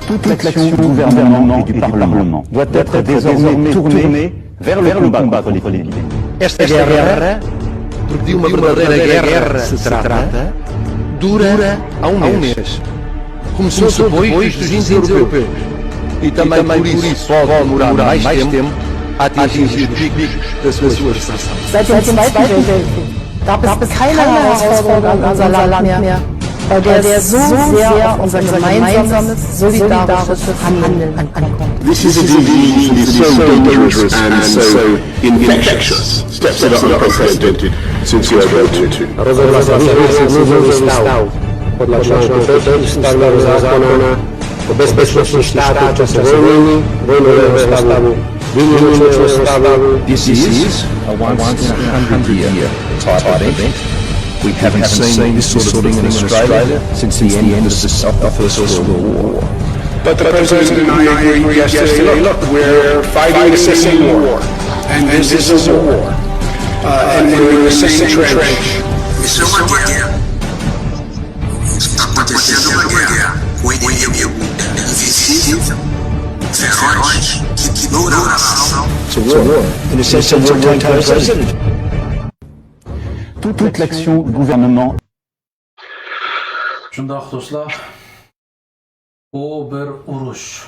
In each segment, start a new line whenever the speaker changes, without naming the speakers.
Toute l'action du gouvernement et du Parlement doit être désormais tournée vers le combat contre l'épidémie.
Esta guerra, porque de uma verdadeira guerra se trata, dura há um mês. Começou depois dos índices europeus. E também por isso pode demorar mais tempo a atingir os picos da sua expansão.
Seit dem Zweiten Weltkrieg gab es keine Herausforderung an unser Land mehr, bei der so sehr auf unser gemeinsames, solidarisches Handeln ankommt.
This is a disease that is so dangerous and so infectious. Steps that are unprecedented since World War II.
This is a once-in-a-100-year type event. We haven't seen this sort of thing in Australia since the end of the First World War.
But the President and I agreed yesterday, look, we're fighting a civil war, and this is a war, and we're in the same trench.
Isso é uma guerra. Está acontecendo uma guerra. O inimigo é invisível, feroz, que ignora a nação.
It's a war. In a sense, it's a wartime president.
Toute l'action du gouvernement.
Şundaq dostlar, bu bir uruş.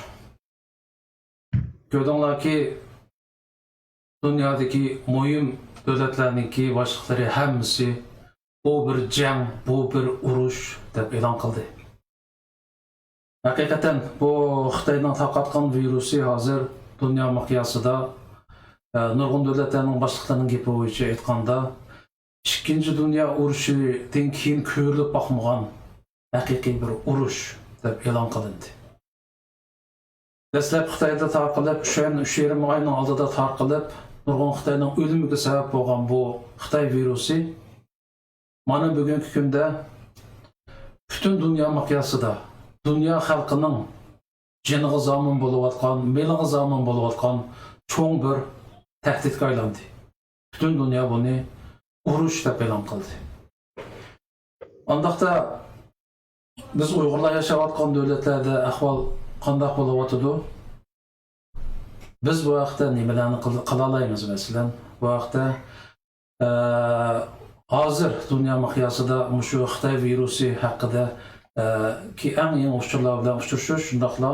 Gördüңlar ki, dünyadaki mühim devletlerninki başlıkları hemmisi bu bir jang, bu bir uruş deb e'lon qildi. Haqiqatan bu Xitoyning tarqatgan virusi hozir dunyo miqyosida nurg'un davlatlarning boshliqlarining gapi bo'yicha aytganda ikkinchi dunyo urushidan keyin ko'rilib boqmagan haqiqiy bir urush deb e'lon qilindi. Dastlab Xitoyda tarqalib, 3,5 oyning oldida tarqalib, nurg'un Xitoyning o'limiga sabab bo'lgan bu Xitoy virusi mana bugungi kunda butun dunyo miqyosida dunyo xalqining jiniga zomin bo'layotgan, meliga zomin bo'layotgan cho'ng bir tahdidga aylandi. Butun dunyo buni urush deb e'lon qildi. Ondaqda biz Uyg'urlar yashayotgan davlatlarda ahvol qanday bo'layotdi? Biz bu vaqtda nimalarni qila olamiz? Masalan, bu vaqtda hozir dunyo miqyosida shu Xitoy virusi haqida ki eng yangi uchurlar bilan uchrashish, shundoqla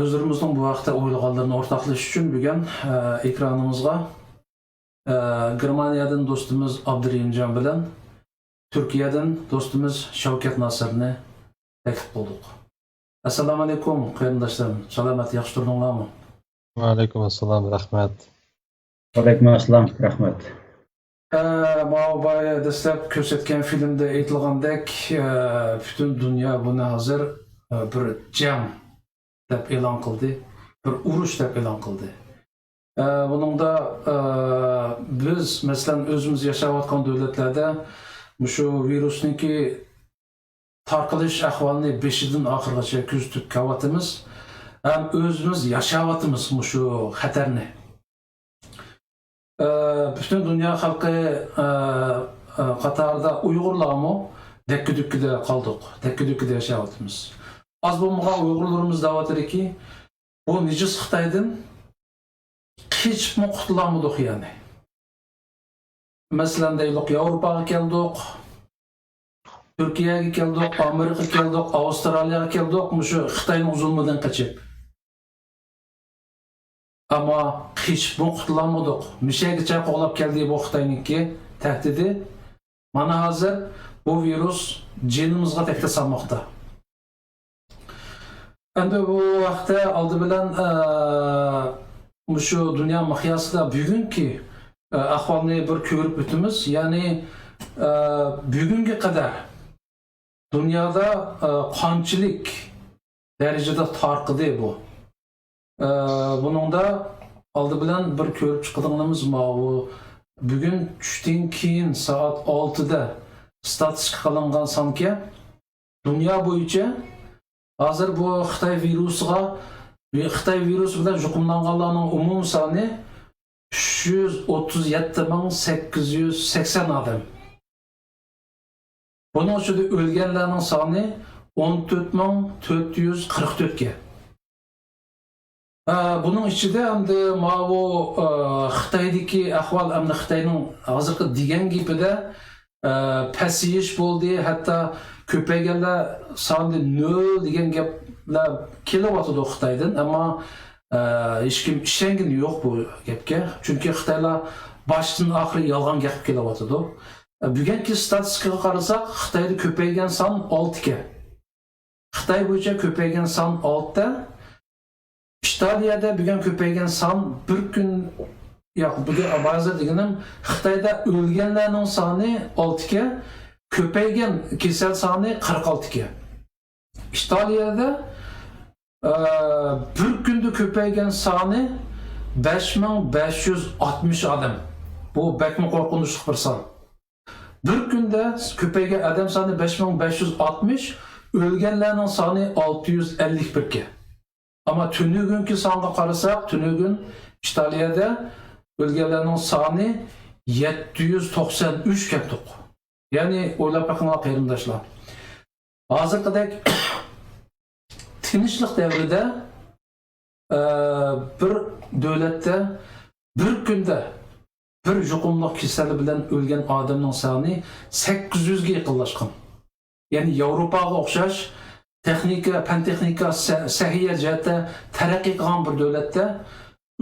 o'zlarimizning bu vaqtda o'ylaganlarni o'rtoqlashish uchun bugun ekranimizga Germaniyadan do'stimiz Abdurahimjon bilan Turkiyadan do'stimiz Shavkat Nosirni taklif qildik. Assalomu alaykum qarindoshlarim. Salomat, yaxshi turdinglarmi?
Va alaykum assalom, rahmat.
Va alaykum assalom, rahmat.
Ma'lum dastlab ko'rsatgan filmda aytilgandek, butun dunyo buni hozir bir jang deb e'lon qildi, bir urush deb e'lon qildi. Buningda biz masalan o'zimiz yashayotgan davlatlarda shu virusniki tarqalish ahvolini beshidan oxirigacha kuzatib ko'ryapmiz. Ham o'zimiz yashayapmiz shu xatarni. Bütün dünya halkı Katar'da Uygurlarmı dekküdükküde kaldık, dekküdükküde yaşayatımız. Az bulmağa Uygurlarımız da var ki bu nicis Xitay'dan hiç mi kurtulamadık yani. Mesela deylik Avrupa'ya geldik, Türkiye'ye geldik, Amerika'ya geldik, Avustralya'ya geldik, şu Xitay'ın zulmünden kaçıp. Ama hiç bu kurtulamadık. Mişegiçe qo'llab keldi bu Xitoyninki tahdidi. Mana hozir bu virus jinimizga tahdid solmoqda. Endi bu vaqtda oldi bilan shu dunyo miqyosida bugungi ahvolni bir ko'rib o'tamiz. Ya'ni bugunga qadar dunyoda qanchalik darajada tarqidi bu. Buningda oldi bilan bir ko'rib chiqadiganimiz bu bugun tushdan keyin soat 6da statistika qilingan sonki dunyo bo'yicha hozir bu Xitoy virusi bilan yuqumlanganlarning umum soni 337.880 odam. Bunun ichida o'lganlarning soni 14.444 ga. Bunun içinde endi bu Xitoydagi ahvol, endi Xitoyning hozirgi degan gapida pasayish bo'ldi, hatto ko'payganlar soni 0 degan gaplar kelyapti Xitoydan, ammo hech kim ishongani yo'q bu gapga. Chunki Xitoylar boshdan oxiri yolg'on gap kelyapti. Bugungi statistikaga qarasak, Xitoyda ko'paygan son 6 ga. Xitoy bo'yicha ko'paygan son 6 ta. İtaliyada bugun ko'paygan son bir kun yo'q, bugun ba'zi deganim Xitoyda o'lganlarning soni 6 ga, ko'paygan kasal soni 46 ga. İtaliyada bir kunda ko'paygan soni 5560 odam. Bu bakmi qo'rqinchli bir son. Bir kunda ko'paygan odam soni 5560, o'lganlarning soni 651 ga. Ama tünügünkü songa qarasak, tünügün İtaliyada o'lganlarning soni 793 keldi. Ya'ni o'ylab boqinglar qarindoshlar. Hozirgidek tinchlik davrida bir davlatda bir kunda bir yuqumli kasali bilan o'lgan odamning soni 800 ga yaqinlashgan. Ya'ni Yevropaga o'xshash texnika, pan-texnika, sahiya jihatda taraqqiy qilgan bir davlatda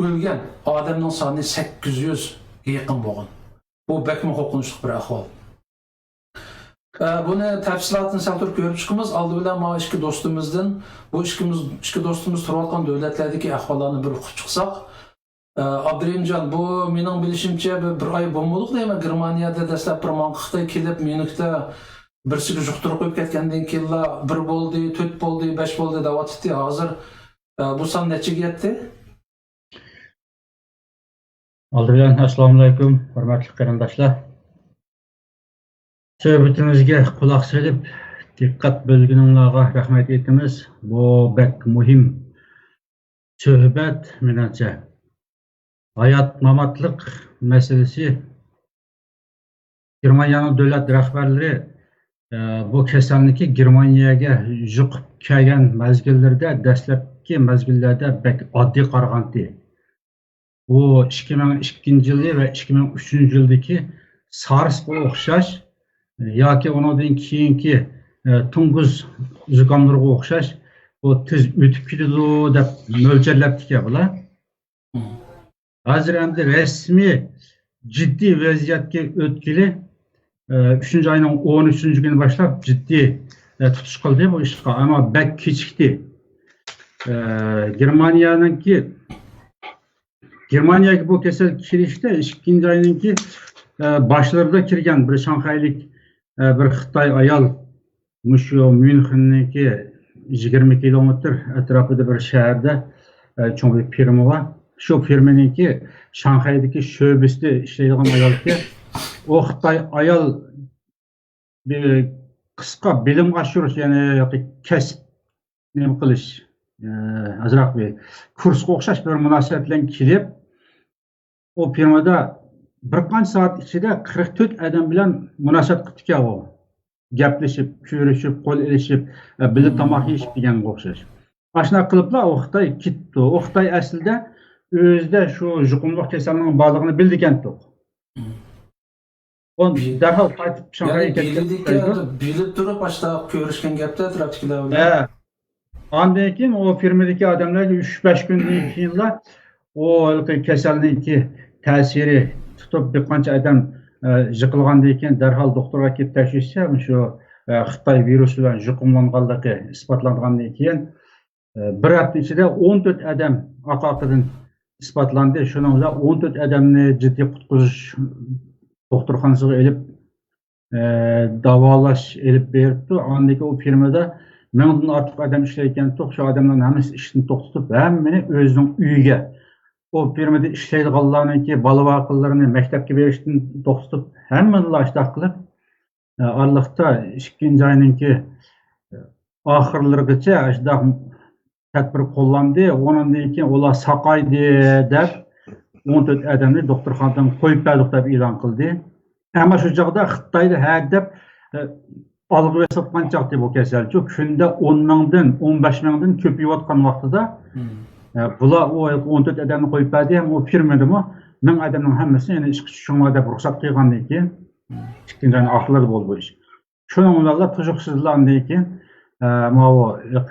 o'lgan odamning soni 800 ga yaqin bo'lgan. Bu bakmi qo'rqinchli bir ahvol. Buni tafsilotini saltur ko'rib chiqamiz. Oldi bilan mana ikki do'stimizdan bu ikki do'stimiz turayotgan davlatlardagi ahvollarni bir o'qib chiqsak, Abdurahimjon, bu mening bilishimcha bir oy bo'lmadi deyman. Germaniyada dastlab bir manqiqda kelib, Myunxda birsiga yuqtirib qo'yib ketgandan keyin bir bo'ldi, 4 bo'ldi, 5 bo'ldi deyapti. Hozir bu son nechaga yetdi?
Aldıran assalomu alaykum, hurmatli qarindoshlar. Suhbatimizga quloq solib, diqqat bo'lganinglarga rahmat aytamiz. Bu bek muhim suhbat menimcha. Hayat mamatlik meselesi. Germaniyaning davlat rahbarlari bu kasallikni Germaniyaga yuqib kelgan mezgillarda, dastlabki mezgillarda bek oddiy qaragandi. Bu 2002 yılı ve 2003 yıldaki SARS'ga o'xshash yoki ondan keyingi Tunguz zukamlarga o'xshash bu tez o'tib ketadi deb mo'ljallabdik bular. Hozir endi rasmiy jiddiy vaziyatga o'tgili 3. ayning 13. günü başlab jiddiy tutish qildi bu ishga, ammo bek kechikdi. Germaniyaga bu kasal kirishda 2. ayninki başlarında kirgan bir Shanghaylik bir Xitoy ayol mushu Myunxenniki 20 kilometr atrofida bir shaharda cho'ng bir firma bor. Shu firmaniki Shanghaydagi sho'basida ishlaydigan ayolga o Xitoy ayol qisqa bilim oshirish, ya'ni yoki kasb nima qilish, azroq bir kursga o'xshash bir munosabat bilan kelib, o firmada bir qancha soat ichida 44 odam bilan munosabat qilib ekan u. Gaplashib, ko'rishib, qo'l elishib, birga tomoq yeyishib deganga o'xshash. Mana shunday qiliblar u Xitoy ketdi. U Xitoy aslida o'zida shu yuqumli kasallikning borligini bildi ekan-ku. On darhol qaytib Shanghayga ketdi.
Bilib turib boshqa ko'rishgan gapda atrofdagilar bilan.
Ondan keyin o firmadagi odamlarga 3-5 kundan keyinlar o kasallikning ta'siri tutib bir qancha odam yiqilgandan keyin darhol doktorga kelib tekshirishsa, shu Xitoy virusi bilan yuqumlanganligi isbotlangandan keyin bir hafta ichida 14 odam oqoqidan isbotlandi. Shuning bilan 14 odamni jiddiy qutqizish doktorxonasiga elib davolash elib beribdi. Ondagi o firmada 1000 dan ortiq odam ishlayotgan, shu odamlarning hammasi ishni to'xtatib, hammani o'zining uyiga, o firmada ishlaydiganlarniki bola vaqinlarini maktabga berishdan to'xtatib, hammani lashta qilib, Aralıqda 2. ayninki oxirlarigacha ashda tadbir qo'llandi. Ondan keyin ular saqaydi deb 14 odamni doktorxonadan qo'yib berdik deb e'lon qildi. Ammo shu chog'da Xitoyda hadeb algı ve satqanchaq bu kasalchi kunda 10 mingdan 15 mingdan ko'payayotgan vaqtida bular o 14 odamni qo'yib berdi ham o firmadimi 1000 odamning hammasi yana ishga tushinglar deb ruxsat qilgandan keyin ikkinchi ayni oxirida bo'ldi bu ish. Shuning bilan tuzuqsizlardan keyin mana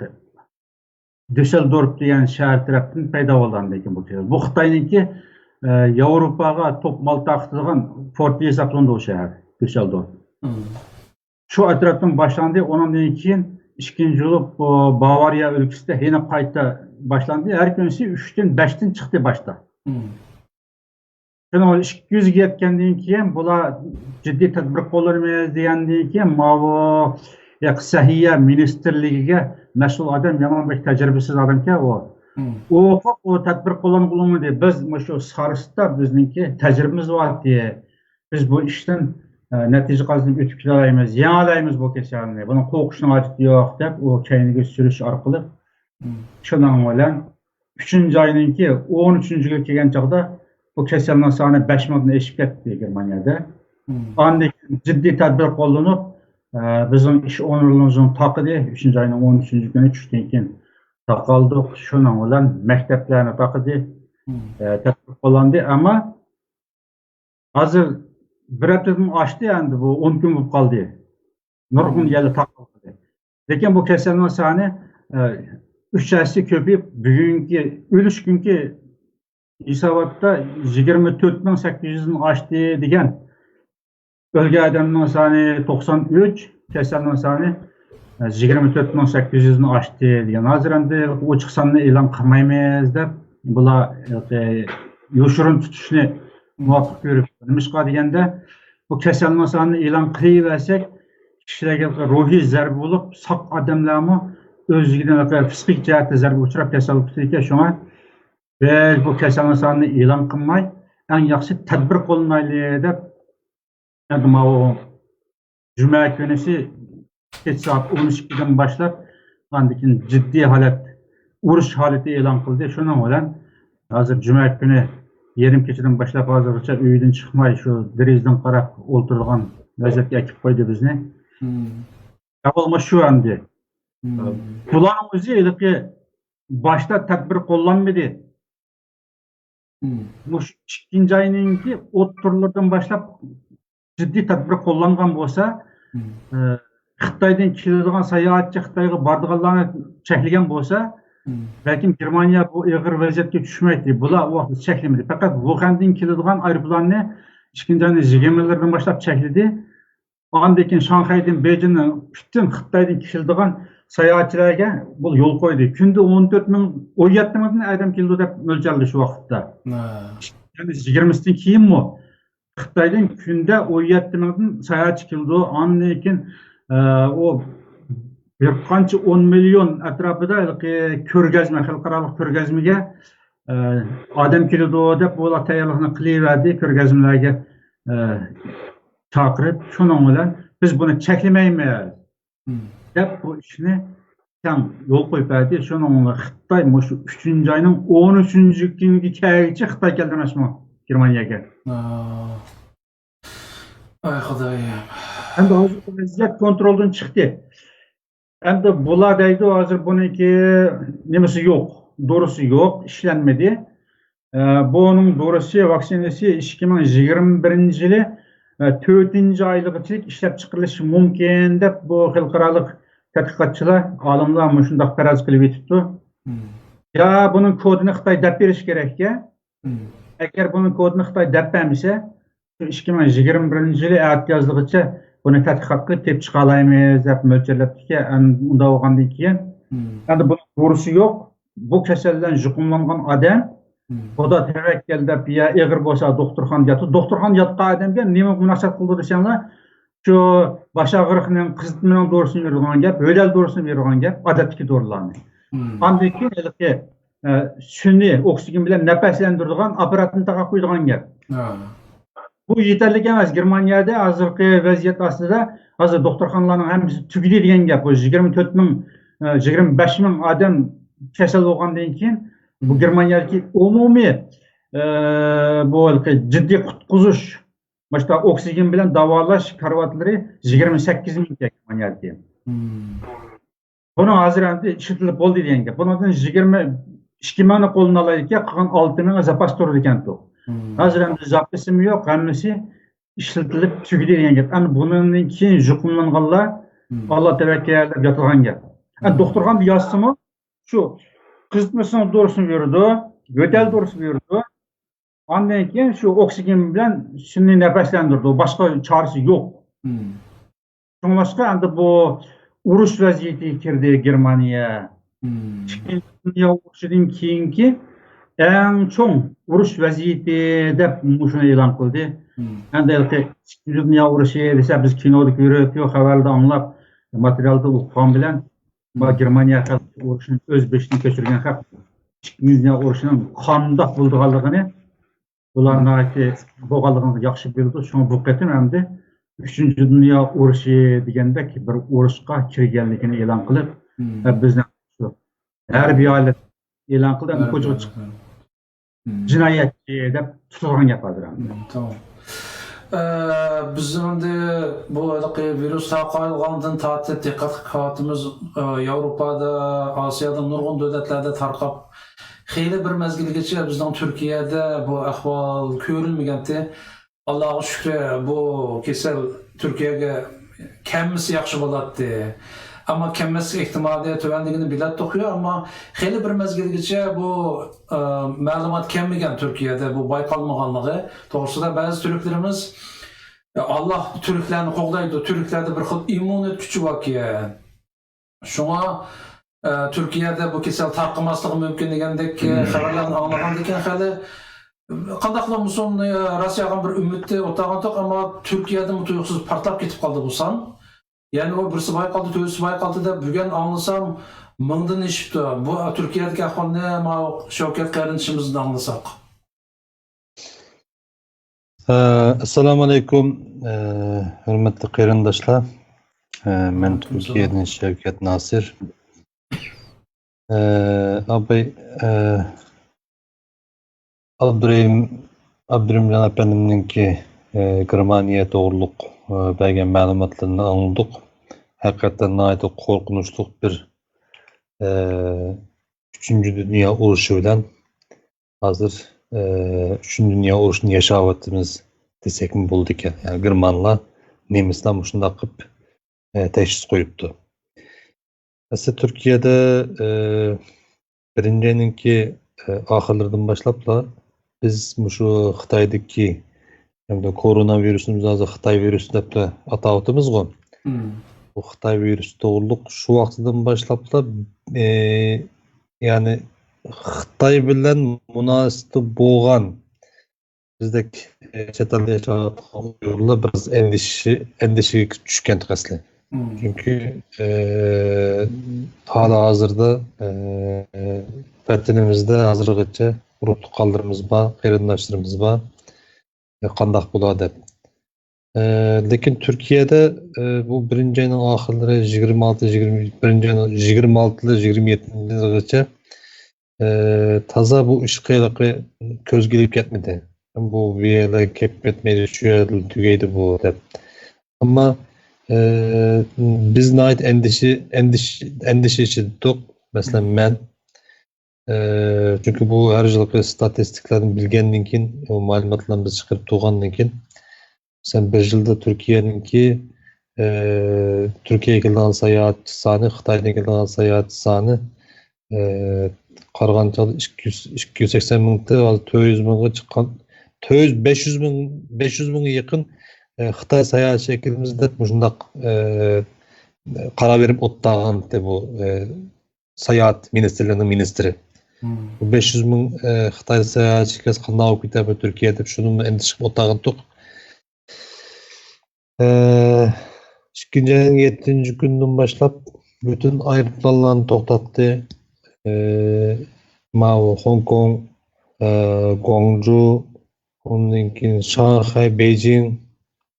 Düsseldorf degan shahar tarafdan paydo bo'lgandan keyin bu Xitoyniki Yevropaga top mal taqtilgan port hisoblanadi o shahar Düsseldorf. Şu atrofdan boshlandi, ondan keyin ikkinchi yil Bavariya o'lkasida yana qayta boshlandi. Har kunisi 3 dan 5 dan chiqdi boshda. Şuna 200 ga yetgandan keyin bular jiddiy tadbir qo'llanmaymiz degandan keyin mana Sahiya ministerligiga mas'ul odam yomonbek tajribasiz odamga o tadbir qo'llanilmadi. Biz shu Sarisda bizningki tajribamiz bor diye biz bu ishdan natija qazanib o'tib kelalaymiz, yangilaymiz bu kasalni. Buni qo'rqishning hojati yo'q deb o kayniga surish orqali shuning bilan 3-oyninki 13-ga kelgan chaqda bu kasalning soni 5000 dan oshib ketdi Germaniyada. Andan jiddiy tadbir qo'llanib bizim ish o'rinlarimizning taqidi 3-oyning 13-kuni tushdan keyin taqaldik. Shuning bilan maktablarni taqidi tadbir qo'llandi, ammo hozir bir haftadan oshdi endi bu 10 kun bo'lib qoldi. Nurg'un yerda taqaldi. Lekin bu kasalning soni 3 hassa ko'payib bugungi o'lish kunki hisobotda 24800 dan oshdi degan. O'lgan odamning soni 93, kasalning soni 24800 dan oshdi degan. Hozir endi ochiq sonni e'lon qilmaymiz deb bular yoshirin tutishni muvaffaq ko'rib. Nimishqa deganda bu kasalning sonini e'lon qilaversak, kishilarga ruhiy zarba bo'lib, sog' odamlarmi o'zigidan psixik jihatda zarba uchrab kasallik ekan. Shunga biz bu kasalning sonini e'lon qilmay, eng yaxshi tadbir qo'llanaylik deb Cuma günüsü geç saat 12'den başlap andikin ciddi halet, uruş haleti e'lon qildi. Şunun bilan hozir Cuma günü yerim keçiden başlap hozircha uydan chiqmay shu derizdan qarab o'ltirgan vaziyatga akib qo'ydi bizni. Avvalma shu endi. Bularning o'zi ilki boshda tadbir qo'llanmadi. Bu ikkinchi oyninki o'ttirlardan başlap ciddi tadbir qo'llangan bo'lsa, Xitoydan keladigan sayohatchi Xitoyga boradiganlarni cheklagan bo'lsa, balkim Germaniya bu og'ir vaziyatga tushmaydi. Bular u vaqt cheklamadi. Faqat Wuhandan keladigan aeroplanni 2020'lardan boshlab chekladi. Ondan keyin Shanxaydan Beijingdan butun Xitoydan keladigan sayohatchilarga bu yo'l qo'ydi. Kunda 17 ming odam keldi deb mo'ljaldi shu vaqtda. Yani 20'sidan keyinmi? Xitoydan kunda 17 mingdan sayohatchi keldi. Ondan keyin o bir qancha 10 million atrofida ko'rgazma, xalqaro ko'rgazmaga odam keldi deb bular tayyorlikni qilaverdi, ko'rgazmalarga chaqirib, shuning bilan biz buni cheklamaymiz deb bu ishni tam yo'l qo'yib berdi. Shuning bilan Xitoy shu 3-oyning 13-kuniga kelguncha Xitoy keldi mana Germaniyaga.
Ay Xudoyim.
Endi hozir vaziyat kontroldan chiqdi. Endi bular deydi hozir buniki nimasi yo'q, dorisi yo'q, ishlanmadi. Bunun dorisi, vaksinasi 2021-yili 4-oyligicha ishlab chiqarilishi mumkin deb bu xalqaro tadqiqotchilar, olimlar mana shunday faraz qilib aytibdi. Ya bunun kodini Xitoy deb berish kerak-ku. Agar bunun kodini Xitoy deb bermasa, 2021-yili yozligicha buni tadqiqot qilib tep chiqa olamiz deb mo'ljallabdiki, unda bo'lgandan keyin endi bu dorisi yo'q. Bu kasaldan yuqumlangan odam xudo tavakkal deb ya og'ir bo'lsa doktorxonaga yotdi. Doktorxonaga yotgan odamga nima munosabat qildi desanglar, shu bosh og'riqning qizitmaning dorisini bergan gap, o'lal dorisini bergan gap, odatdagi dorilarni. Ondan keyin sun'iy oksigen bilan nafaslantiradigan apparatni taqib qo'yadigan gap. Bu yeterli emas. Germaniyada hozirgi vaziyat ostida hozir doktorxonalarning hammasi tugdi degan gap. Bu 24 ming 25 ming odam kasal bo'lgandan keyin bu Germaniyadagi umumiy bu jiddiy qutqizish Başta oksigen bilen davalaş karvatları 28 bin Germaniya diye. Bunu hazır endi işletilip oldu diyen gap. Bundan 22 mini koluna alayken kalan 6 mini zapas durur eken to. Hazır endi zapası mı yok, hammasi işletilip tügüdü diyen gap. Yani bunun keyin jukumlanganlar Allah tevekkül yatılgan gap. Yani doktorgan bir yazsı mı? Şu kızıtmasının doğrusunu verirdi, götel doğrusunu verirdi. Ondan keyin şu oksigen bilen sünni nefeslendirdi. Başka çaresi yok. Şundan başka endi bu uruş vaziyeti kirdi Germaniya. İkinci Dünya Urushudan keyinki eng çoğun uruş vaziyeti dep şunu e'lon qildi. Endi İkinci Dünya Urushu desa biz kinoda ko'rib, xabarda anlab, materialda o'qigan bilan Germaniya urushini o'z beshini kechirgan haq İkinci Dünya Urushuning qandoq bo'lganligini ularning aytib bo'lganligini yaxshi bildi. Şunu bu qatim endi Üçüncü Dünya Urushu degandek bir urushga kirganligini e'lon qilib, bizni her bir alet e'lon qildi, ko'chaga chiqib jinoyatchi deb tutilgan gapdir.
Tamam. Biz endi bu virus tarqalgandan tortib diqqat qilyapmiz. Yevropada, Osiyoda, nurg'un davlatlarda tarqab, xeyli bir mezgilgacha bizning Turkiyada bu ahvol ko'rilmagandi. Allohga shukr, bu kasal Turkiyaga kemmisi yaxshi bo'ladi. Ama kemmesi ihtimali tövenligini bilat tokuyor ama xeyli bir mezgilgacha bu ma'lumot kelmagan Türkiye'de bu bayqalmaganligi to'g'risida ba'zi Türklerimiz Allah Türklarni qo'g'daydi, Türklerde bir xil immuniyat kuchi bor ekan. Shunga Türkiye'de bu kasal tarqamasligi mumkin degandek xabarlarni anglagan ekan hali qandaqla bo'lsin Rossiyaga bir umidni o'tagan to'q ama Türkiye'de tuyuqsiz portlab ketib qoldi bo'lsam yani o birisi bayqaldı, töğüsü bayqaldı da bugün anlasam mыңdan işipti. Bu Türkiye'deki ahvalni Şevket Karınçımızdan anlasak.
Assalamu alaikum, hürmetli qarindoshlar. Men Türkiye'den Şevket Nasir. Abi Abdurrahman efendimninki Germaniya doğruluk belgen ma'lumotlarni anladık. Hakikaten nayda korkunçluk bir 3. Dünya Urushu bilen hazır 3. Dünya Urushu'nu yaşavatımız desek mi bulduk ya. Yani Germanlar Nemisler şunda qıp teşhis koyuptu. Mesela Türkiye'de birincininki ahırlardan başlapla biz şu Xitay'daki hem de koronavirüsümüz azı Xitay virüsü dep de atawatımız go. Bu Xitay virüsü doğruluk şu vaqtidan başlap da yani Xitay bilen münasibeti bolgan bizdek chet elda yaşayotgan uyg'urlar biraz endişeye tushgan qasli. Çünkü hala hazırda vatanimizde hazırgacha urug' tuqqanlarimiz bor, qarindoshlarimiz bor. Qandaq bo'ladi deb. Lekin Türkiye'de bu birinci ayının ahırları 26-27'gacha taza bu iş qiyliqi ko'z kelib ketmedi. Bu viyela kep etmedi, şu yerda tugaydi bu deb. Ama biz nayt endişe içindik. Mesela men çünkü bu her yılki statistiklerini bilgenden keyin, o ma'lumotlarni biz chiqarib turgandan keyin sen bir yılda Türkiye'ninki Türkiye'ye gelen seyahatçi sani, Xitay'dan gelen seyahatçi sani qarag'ancha 280 mingda 400 mingga chiqqan 500 mingga yaqin Xitay seyahatçi ekibimiz deb shundaq qarab berib o'tgan bu seyahat ministerlerining ministri. 500 ming Xitay seyahatchiga qanday olib ketadi Türkiye deb shuni endişib o'tgan to'q. İkinci ayın 7. günden başlap bütün ayrıplanlarını to'xtatdi. Hong Kong, Guangzhou, ondan keyin Shanghai, Beijing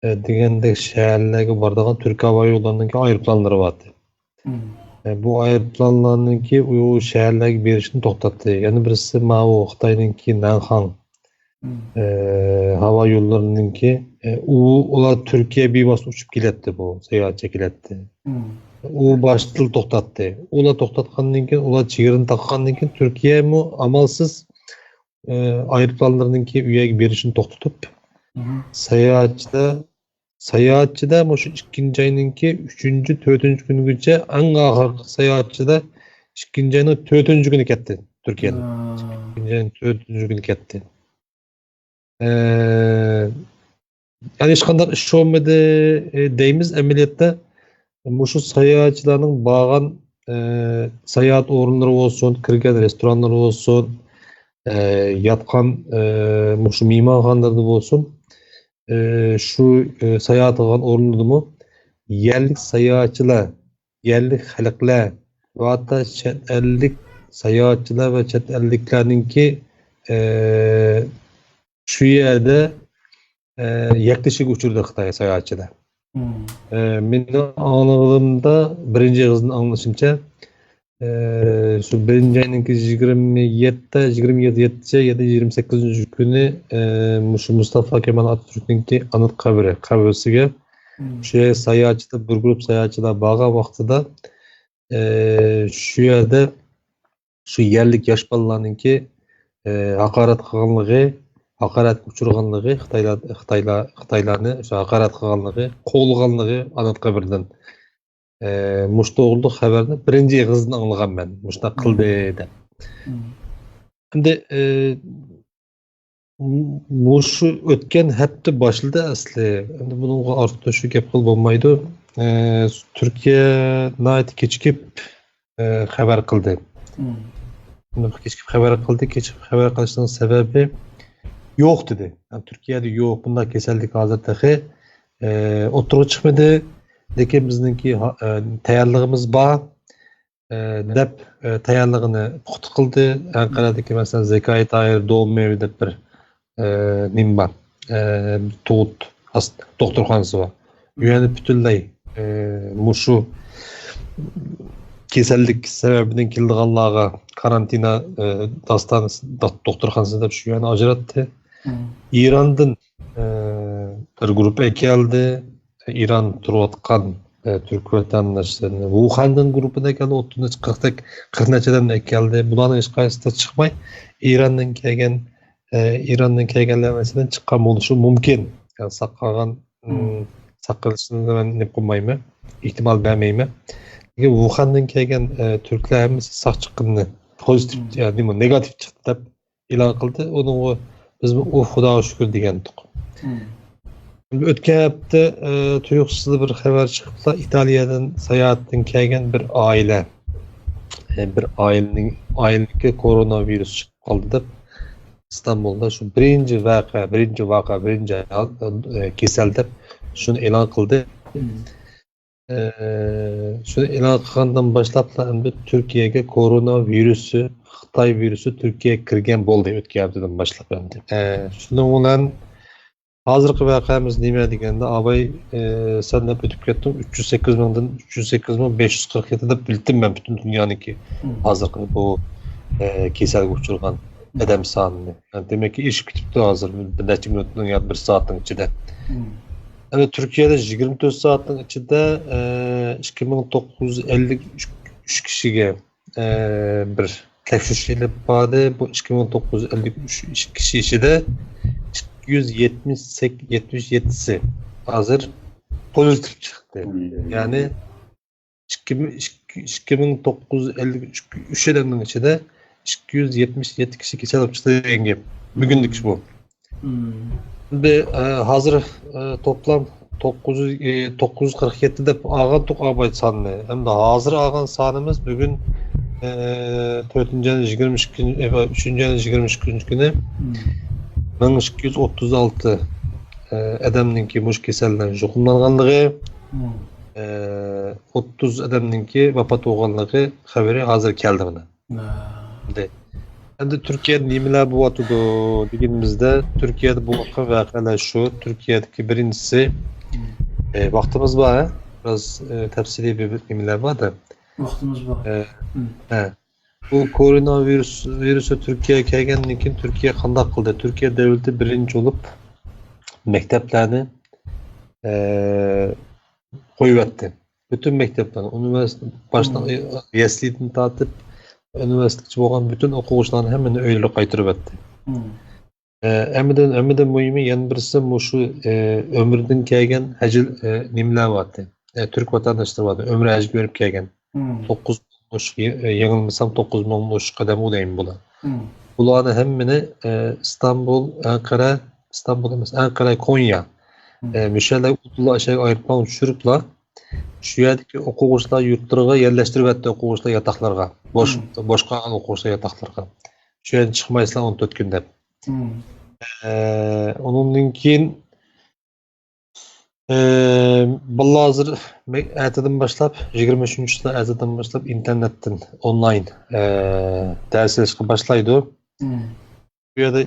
degandek shaharlarga boradigan Türk havo yo'llarining ayrıplanları vardı. Bu ayrıplanlarninki u shaharlarga berishni to'xtatdi. Yana birisi Xitoyninki Nanhang hava yollarınınki ular Türkiye bir bas uçup kiletti bu seyahat çekiletti. U baştıl toktattı. Ula toktatkandan keyin ular çigirini takkandan keyin Türkiye mu amalsız ayrıplanlarınınki üye berişini toktutup sayahatçıda şu ikinci ayınınki 3. 4. günügüçe en ahırkı sayahatçıda ikinci ayının 4. günü ketdi Türkiye'nin. İkinci ayının 4. günü ketdi. Yani hiç kadar iş olmadı deyimiz emniyette şu sayahatçıların bağın sayahat orunları olsun, kirgen restoranları olsun, yatkan şu mimarhanlarda olsun şu sayahat kılgan orunları mu yerlik sayahatçılar, yerlik halklar ve hatta chet ellik sayahatçılar ve chet elliklerinki şu yerde yaklaşık uçurdu Xitay sayahatçılar. Benim anladığımda birinci kızın anlaşınca şu birinci ayınınki 27 ya da 28. günü Mustafa Kemal Atatürk'ünki anıt kabrisiga şu sayahatçıda bir grup sayahatçılar bağa vaxtida şu yerde şu yerlik yaş balalarınki hakaret kılganlığı, hakaret uçurganlığı, Xitaylarni şu hakaret kılganlığı, kovulganlığı anıt kabirden muşta oldu haberini birinci kızdan anlagan ben. Muşta kıldı de. Şimdi muşu ötken hepti başladı asli. Şimdi bunun artık şu gap kıl olmaydı. Türkiye nait keçikip haber kıldı. Keçikip haber kıldı. Keçikip haber kılışının sebebi yok dedi. Yani Türkiye'de yok. Bunda kesellik hazır dahi oturup çıkmadı. Lekin bizninki tayyorligimiz bor deb tayyorligini puxta qildi. Anqaradagi masalan Zekai Tahir Dolmevi deb bir nim bor. Tut doktorxonasi bor. Yani butunlay mushu kasallik sababidan kelganlarga karantina doktorxonasi deb shu yani ajratdi. İran'dan bir grup keldi. İran turayotgan Türk vatandaşlarını Wuhan'dan grubuna keldi, 40 neçeden keldi. Bularning hech qaysida chiqmay İran'dan kelganlar masalan chiqqan bo'lishi mumkin. Yani saqlanishini men deb qo'ymayman, ehtimol bermayman. Wuhan'dan kelgan Türklerimiz saq chiqqanini pozitiv yani negativ chiqdi deb e'lon qildi. Uni biz Xudoga shukr degandik. Ötken hafta tuyuqsuz bir haber çıktı. İtalya'dan seyahatten kelgan bir aile. Bir aileninki koronavirüs çıkıp kaldı deb İstanbul'da şu birinci kesel deb şunu e'lon qildi. Şunu e'lon qilgandan boshlab Türkiye'ga koronavirüsü, Xitoy virusi Türkiye'ye kirgan bo'ldi o'tgan haftadan boshlab endi. Shuning bilan hozirgi voqeamiz nima deganda abay sen deb o'tib ketdim 308 mingdan 308 ming 547 deb bildim ben bütün dünyanınki hozirgi bu kasalga uchirgan odam sonini. Yani demek ki ish bitibdi hozir bir necha minutdan ya bir soatning ichida. Yani Türkiye'de 24 saatning ichida 2953 kishiga bir tekshirish ilib bordi. Bu 2953 kishi ichida 177'si hazır pozitif çıktı. Yani 2953 adamın içinde 277 kişi kesel çıktı denge. Bugünlük bu. Ve hazır toplam 947 de ağan tok abay sanını. Hem de hazır ağan sanımız bugün 4. 23. günü 1236 adamninki muş keselden juqumlanganlığı 30 adamninki vafat olganlığı haberi hazır keldi bana. Endi Türkiye'de nimeler bu atıdı deganimizde Türkiye'de bu voqealar şu. Türkiye'deki birincisi vaktimiz var. Biraz tafsili bir nimeler var da.
Vaktimiz var.
bu koronavirüsü Türkiye'ye kelgandan keyin Türkiye qanday qildi? Türkiye devleti birinchi olup mekteplerini koyuverdi. Bütün mekteplerini, üniversite baştan yesliden tartıp üniversiteci olan bütün okuvchilarni hemen öyle qaytırıverdi. Emiden mühimi yan birisi şu ömrüden kelgan hacil nimler vardı. Türk vatandaşları vardı. Ömrü hacil görüp kelgan. 9 yanılmasam 9 olmuş kadem olayım bula. Bularni hemmini İstanbul, Ankara, Konya. Müşerler utula aşağı ayırtman uçurupla şu yerdeki okuvchilar yurtlarga yerleştirip okuvchilar yataklarga. Boş kalan okuvchilar yataklarga. Şu yerden çıkmaysılar 14 gün dep. Onundan keyin hazır erteden başlap 23. erteden başlap internetten online ders alışga başlaydı. Bu yerda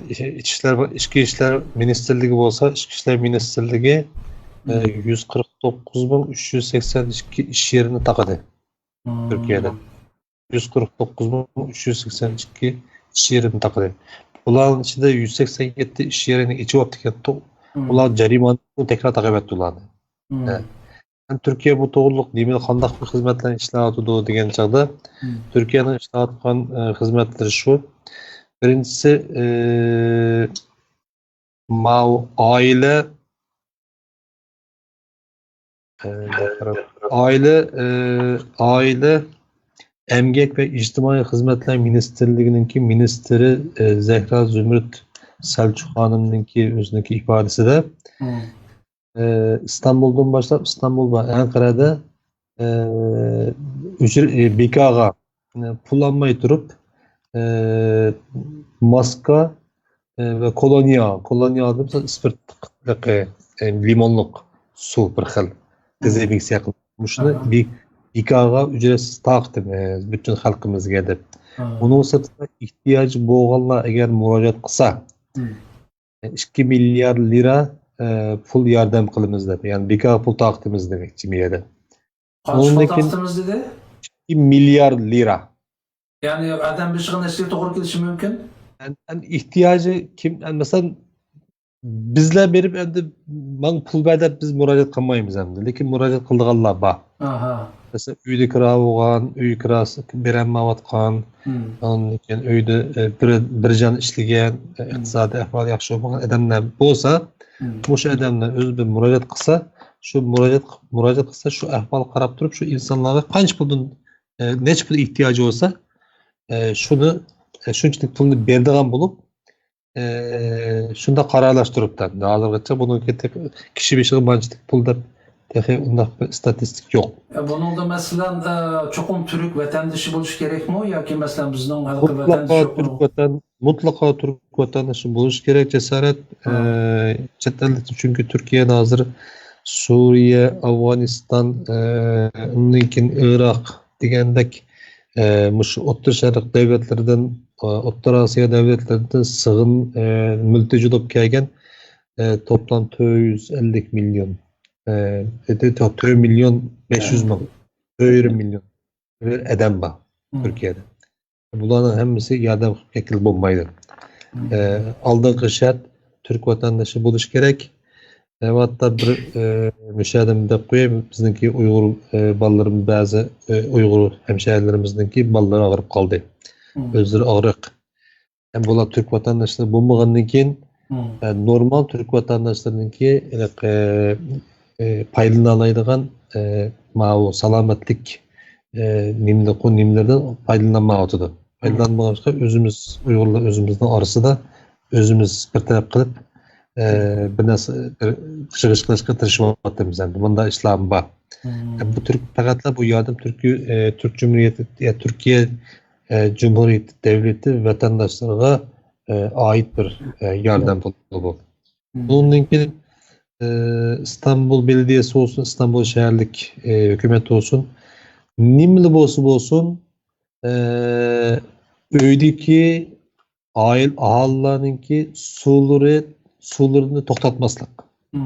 İçki İşler Ministerligi olsa İçki İşler Ministerligi 149.382 iş yerini takadı Türkiye'de. 149.382 iş yerini takadı. Bunların içinde 187 iş yerini içi optiken ular jarimanı tekrar takip etti ularni. Türkiye bu to'g'riliq demel qanday bir xizmatlarni ishlatadi degan chog'da Türkiye'nin ishlatgan xizmatlari shu. Birincisi aile Emgek ve İctimai Hizmetler Ministerligi'ninki ministeri Zehra Zümrüt Selçuk Hanım'ınki özündeki ifadesi de İstanbul'dan başlayıp İstanbul ve Ankara'da BK'ga pullanmayı durup maska ve kolonya adımsa spirtlik limonluk su bir xil tezebik yakın. Şunu BK'ga ücretsiz taqdimiz bütün halkımızga deb. Onun satına ihtiyacı boğanlar eğer müracaat kısa 2 milyar lira pul yardım kılımız deb. Yani BK pul taqdimiz demek cimiyede.
Kaç pul taqdimiz dedi?
2 milyar lira.
Yani adam bir şeyin eskiye doğru gidişi mümkün.
Yani ihtiyacı kim? Yani mesela bizler berip endi man pul berip biz müracaat kılmayımız endi. Lekin müracaat kıldıganlar bar. Mesela uyda kira bolgan, uy kirasi berenmewatgan, ondan keyin uyda bir jan ishlagan, iqtisodiy ahvoli yaxshi bo'lgan odamlar bo'lsa, o'sha odamlar o'zi bir murojaat qilsa, shu murojaat qilsa, shu ahvol qarab turib, shu insonlarga qancha puldan necha pul ehtiyoji bo'lsa, shuni shunchalik pulni beradigan bo'lib, shunda qarorlashtiribdi. Hozirgacha buni kishi beshiga manchalik pul deb undaq bir statistik yok.
Bunun da mesela çokum Türk vatandaşı buluş gerek mi? Ya ki mesela bizden halkı vatandaşı
mutlaka Türk vatandaşı buluş gerek cesaret. Çünkü Türkiye'nin hazır Suriye, Afganistan, Irak degendek Orta Şarkı devletlerden, Orta Asya devletlerinden sığın mülteci olup kelgen toplam 250 milyon. 4 milyon 500 milyon adam var Türkiye'de. Bunların hepsi yardım ekil bulmaydı. Aldığın şart Türk vatandaşı buluş gerek. Hatta bir müşahedemde koyayım. Bizimki Uygur ballarımız bazı Uygur hemşehrilerimizdeki balları ağırıp kaldı. Özleri ağırık. Bunlar Türk vatandaşları bulmagandan keyin normal Türk vatandaşlarınki paydını alaydıgan salametlik nimlerden faydalanmağıdır. Faydalanmağıdır. Özümüz Uygurlar özümüzden arası da özümüz bir taraf kılıp bir nasıl çıkışlaşka tırışmaktayız. Bunda İslam var. Bu Türk fakat bu yardım Türk Cumhuriyeti Türkiye Cumhuriyeti Devleti vatandaşlarına ait bir yardım bu. Bunun için İstanbul Belediyesi olsun, İstanbul Şehirlik hükümet olsun, nimli olsun, öydeki ahalilarınki sularını toktatmaslık.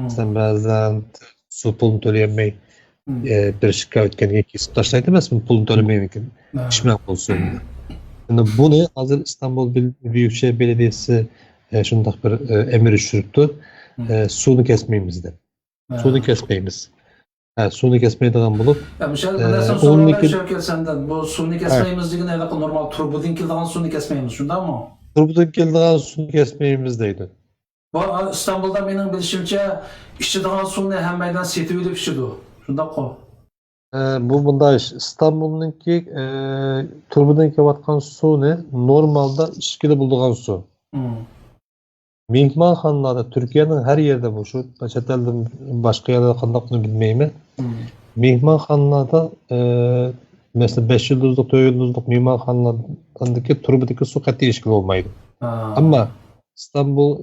Sen bazen su pulunu töleyemeyi bir şikayet etken kesip taşlaydı mı? Pulunu tölemeyi içmek olsun. Yani bunu hazır İstanbul Büyükşehir Belediyesi şundak bir emir sürüptü. Sunu kesmeyimiz de. Sunu kesmeyimiz. Sunu kesmeydiğen bulup
Ya Müşahede bilersen sorular Şevket senden. Bu suni kesmeyimiz diye ne normal turbudin kildan suni kesmeyimiz. Şunda mı?
Turbudun kildiğen sunu kesmeyimiz deydi.
Bu İstanbul'da benim bilişimce işçidiğen suni hem meydan seti ödüp işçidi o. Şunda ko.
Bu bunda İstanbul'unki turbudun kevatkan su ne? Normalde işkili bulduğun su. Mehmanxanalarda Türkiye'nin her yerde bu şu çetelden başka yerde kandıkını bilmeyimi. Mehmanxanalarda mesela 5 yıldızlık, 4 yıldızlık mehmanxanalardaki turbudaki su katı işkili olmaydı. Ama İstanbul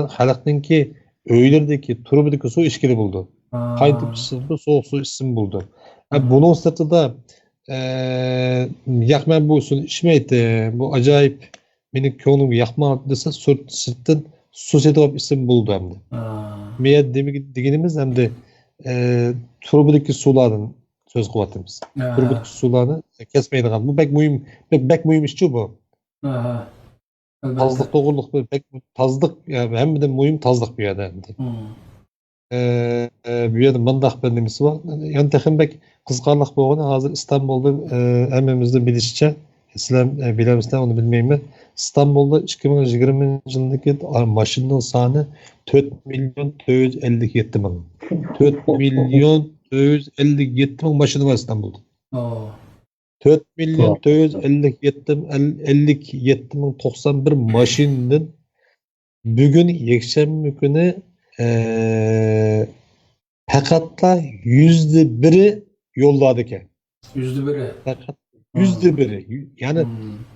halkınki öylerdeki turbudaki su işkili buldu. Kaydıp ısındı, soğuk su isim buldu. Bunun sırtında yakmen bu su içmeydi. Bu acayip benim könlüm yakma dese sırtın su sedip isim buldu hem de. Meğer degenimiz hem de turbudaki suların söz kuvvetimiz. Turbudaki sularını kesmeydiğen. Bu pek mühim işçi bu. Tazlık doğruluk pek tazlık yani hem de mühim tazlık bir yerde. Bir yerde mandak bendemisi var. Yani tekembek kızgarlık boğunu hazır İstanbul'da emmemizde bilişçe sizler bilemizden onu bilmeyeyim. İstanbul'da 2020 yılındaki maşının sahne 4 milyon 457 bin. 4 milyon 457 bin maşını var İstanbul'da. 4 milyon 457 bin 91 maşının bugün yekşembe günü Pekatla %1'i yolladık.
%1'i.
Fakat %1'i. Yani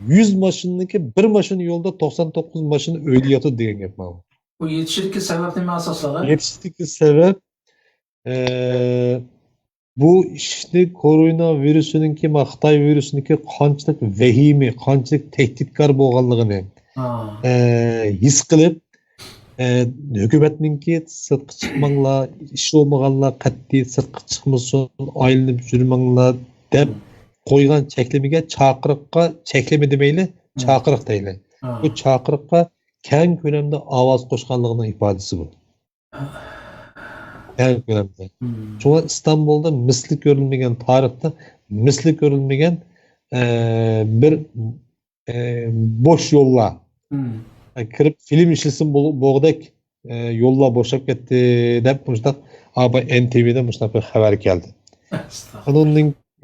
100 maşındaki bir maşın yolda 99 maşını öyle yatı diyen yapmam.
Bu yetişirki sebep ne mi asasları?
Yetişirki sebep bu işte koronavirüsününki Xitoy virüsününki qanchalik vahimi, qanchalik tehditkor bo'lganligini his qilib hükümetninki sırtqı çıkmanglar, iş olmaganlar qat'iy sırtqı çıkmasın, aylanıp жүрmanglar deb qo'ygan cheklemiga chaqiriqqa cheklemi demeyli, chaqiriq deyli. Bu chaqiriqqa keng ko'lamda ovoz qo'shganligining ifodasi bu. Keng ko'lamda. Çünkü İstanbul'da misli görülmegen tarixda misli görülmegen bir boş yolla. Kirip film işlesin boğdak yolla boşap gitti dep muştak abi NTV'de muştak bir haber geldi.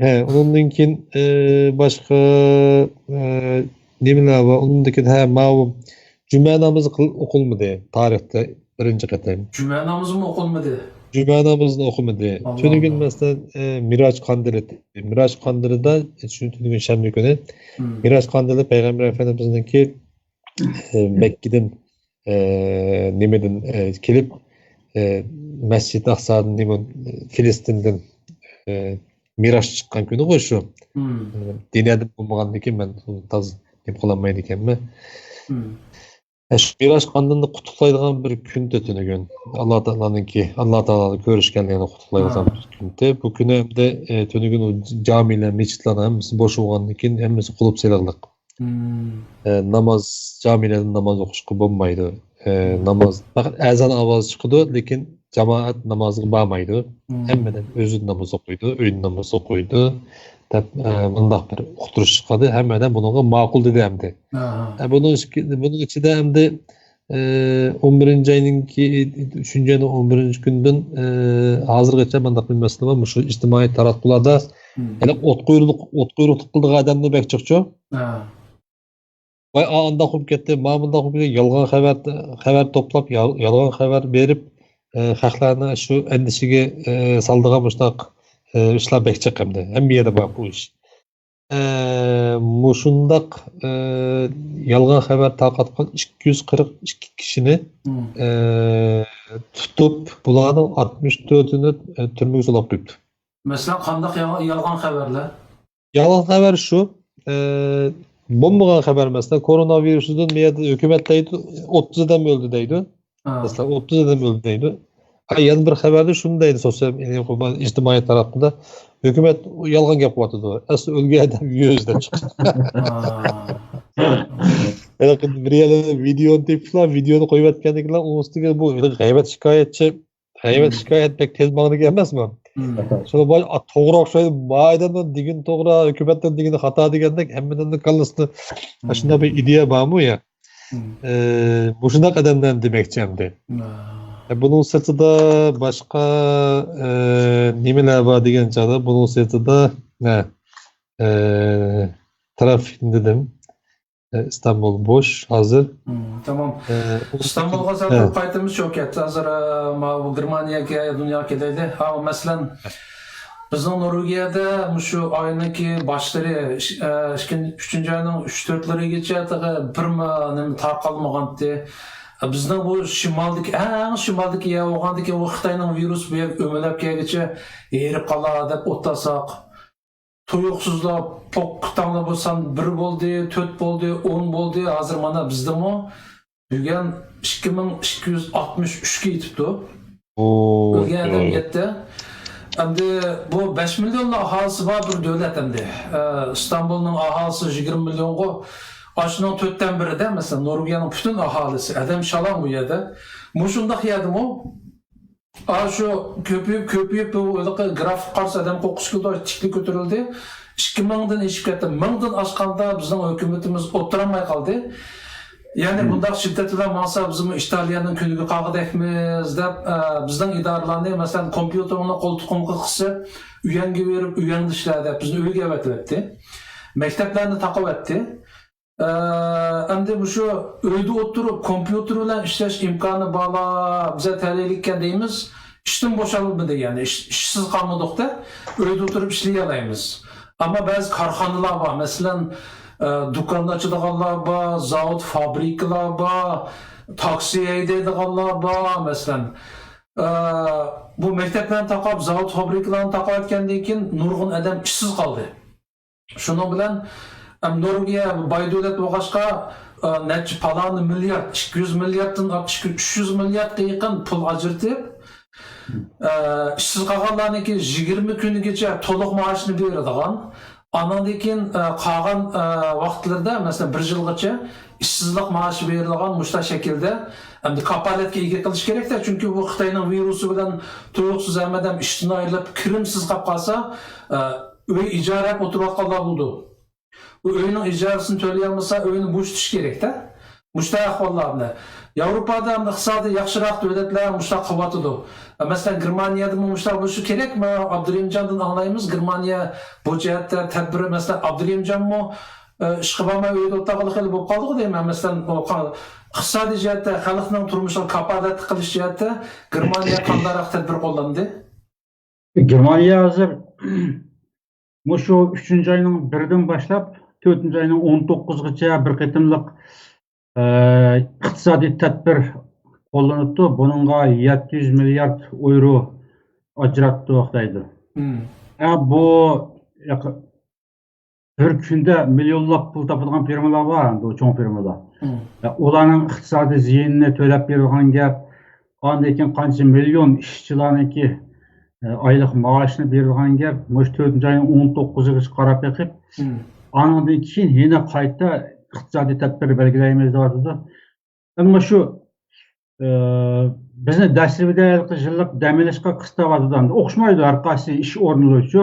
Onunkin başka nemiler var? Onundaki mavu cüme namazı okulmadı tarihte birinci katayım.
Cüme namazı mı okunmadı?
Cüme namazını okumadı. Tünü gün mesela Miraç Kandili. Miraç Kandili'de tünü gün şembe günü Miraç Kandili Peygamber Efendimiz'inki Mekke'den nimeden kelip Mescid-i Aksa'dan nimen Filistin'den Miraç çıkan günü koy şu. Dini adım bulmagandı ki ben taz nip kılamaydı iken şu Miraç Kandili'ni kutuplaydıgan bir gün tütünü gün. Allah Ta'ala'nın görüşkenliğini kutuplaydıgan bir günde. Bu günü hem de tünü gün o camiler, meçitler hemisi boş olgandı ki hemisi kılıp selaglık. Namaz camilerden namaz okuşku bulmaydı. Namaz fakat ezan avazı çıkıyordu lekin cemaat namazı bağmaydı. Hemmeden özün namaz okuydu, öğün namaz okuydu. Bundak bir oturuş çıkadı. Hemmeden bununla makul dedi hem de. Bunun içinde hem de 11. ayınki 3. ayının 11. günden hazır geçen bundak bir mesele var. Şu içtimai taratkularda ot kuyrukluk kıldığı adamını bek çıkçı. Vay anda okup gitti, mamında okup gitti, yalgan haber toplap, yalgan haber verip, halklarına şu endişige saldığa muştak işler bekçek hem de. Hem bir yerde bak bu iş. Muşundak yalgan haber takatkan 242 kişini tutup bulanın 64'ünü türmeye solap koydu.
Mesela kandak yalgan haberler?
Yalgan haber şu, bombagan haber mesela koronavirüsünden bir yerde hükümetteydi 30 adam öldü deydi. Mesela 30 adam öldü deydi. Yana bir xaberde shundaydi sosyal ijtimoiy tarafında hükümet yolg'on gap qilyapti. Asli o'lgan odam yuzdan chiqdi. Bir yerda videoni tepishlar, videoni qo'yib atgandikilar, u ustiga bu g'aybat shikoyat pek tez ma'noga emasmi? Şöyle boy to'g'ri o'xshaydi, maydadan digin to'g'ri, hukumatdan digin xato degandek hammadan kallasida shunday bir ideya bormi ya? Bu shunaqa odamdan demoqchi hamda. Bunun sırtında başka nimeler var degan chog'da, bunun sırtında trafik dedim. İstanbul boş, hazır.
Tamam. İstanbul'a zaten qaytimiz çok etti. Hazır Germaniyaga, dunyoga kelaydi. Masalan, bizning Norvegiyada şu ayınki başları 3. ayının 3-4'lerigacha bir tarqalmagandı. Bizning bu shimaldagi o'g'andagi o Xitoyning virus bu yer o'malab kelguncha erib qolar deb o'tlasak, tuyuqsizlar poqtanglar bo'lsan 1 bo'ldi, 4 bo'ldi, 10 bo'ldi. Hozir mana bizdami bugun 2263 ga yetibdi. O'lgan odam yetdi. Endi bu 5 millionlik aholisi bor bir davlat endi. İstanbulning aholisi 20 millionga. Aşının 4'ten biri de mesela Norvegiyanın bütün ahalisi adam şalan bu yerde. Muşundaq yedim o. Şu köpüyüp bu grafik qarşı adam qo'qqusida tikli ko'tarildi. 2000'dan eşip ketdi. 1000'dan aşqanda bizning hukumatimiz o'tiramay qoldi. Yani bundaq şiddetler masa bizim İtalyanın kuniga qag'idakmiz deb bizning idoralarni mesela kompyuterini qo'ltiqimga qisib, uyanga berib, uyanda ishlaydi. Bizni uyga avatyapti. Maktablarni taqib etdi. Endi bu şu uyda o'tirib kompyuter bilan ishlash imkoni bala bize talelikka deymiz. İşten boşalmadı yani işsiz qolmadik-da, uyda o'tirib ishlay olamiz. Ama bazı korxonalar bor. Masalan, do'konda ochadiganlar bor, zavod, fabrikalar bor, taksi haydaydiganlar bor. Masalan, bu maktablarni taqab, zavod, fabrikalarni taqayotgandan keyin nurg'un odam ishsiz qoldi. Shuning bilan Norvegiya boy davlat bo'lg'achqa necha paloni milliard, 200 milliarddan 300 milliardga yaqin pul ajratib, ishsiz qolganlarniki 20 kunigacha to'liq maoshni beradigan, andan keyin qolgan vaqtlarda, masalan 1 yilgacha ishsizlik maoshi beriladigan mushta shaklda endi kapolatga ega qilish kerak-da, chunki bu Xitoyning virusi bilan to'liqsiz hammadan ishdan ayrilib, kirimsiz qolib qolsa, uy ijara o'tirayotganlar bo'ldi. Bu öyünün icarasını söyleyemezse öyünü boş tutuş gerek de. Muşta ahvallarını. Avrupa'da iqtisadi yaxshiroq devletler muşta qıvatıdı. Mesela Germaniyada muşta boşu gerek mi? Abdurrahimcan'dan anlayımız. Germaniya bu cihette tedbiri mesela Abdurrahimcan mı işqibama öyüde otaqılık eli bu qaldığı değil mi? Mesela iqtisadi cihette halkının turmuşunu kapalat qilish cihette Germaniya qandaroq tedbir qo'llandi?
Germaniya hazır şu 3. ayının 1'den başlap 4. ayının 19'gacha bir qitimliq iqtisodiy tadbir qo'llanibdi. Buningga 700 milliard euro ajratdi vaqtaydi. Bu bir kunda millionlab pul topadigan firmalar bor, bu cho'ng firmalar. Ularning iqtisodiy ziyinini to'lab bergan gap, qanday qancha million ishchilarniki aylık maaşını verilgan gap, 4. ayın 19'ı qarab beqib, andan keyin yine qayta iqtisodiy tadbir belgilaymiz deyapti. Ama şu bizni dastlabida yillik damilashga qistabadi. O'xshamaydi har qaysi ish o'rnaluvchi.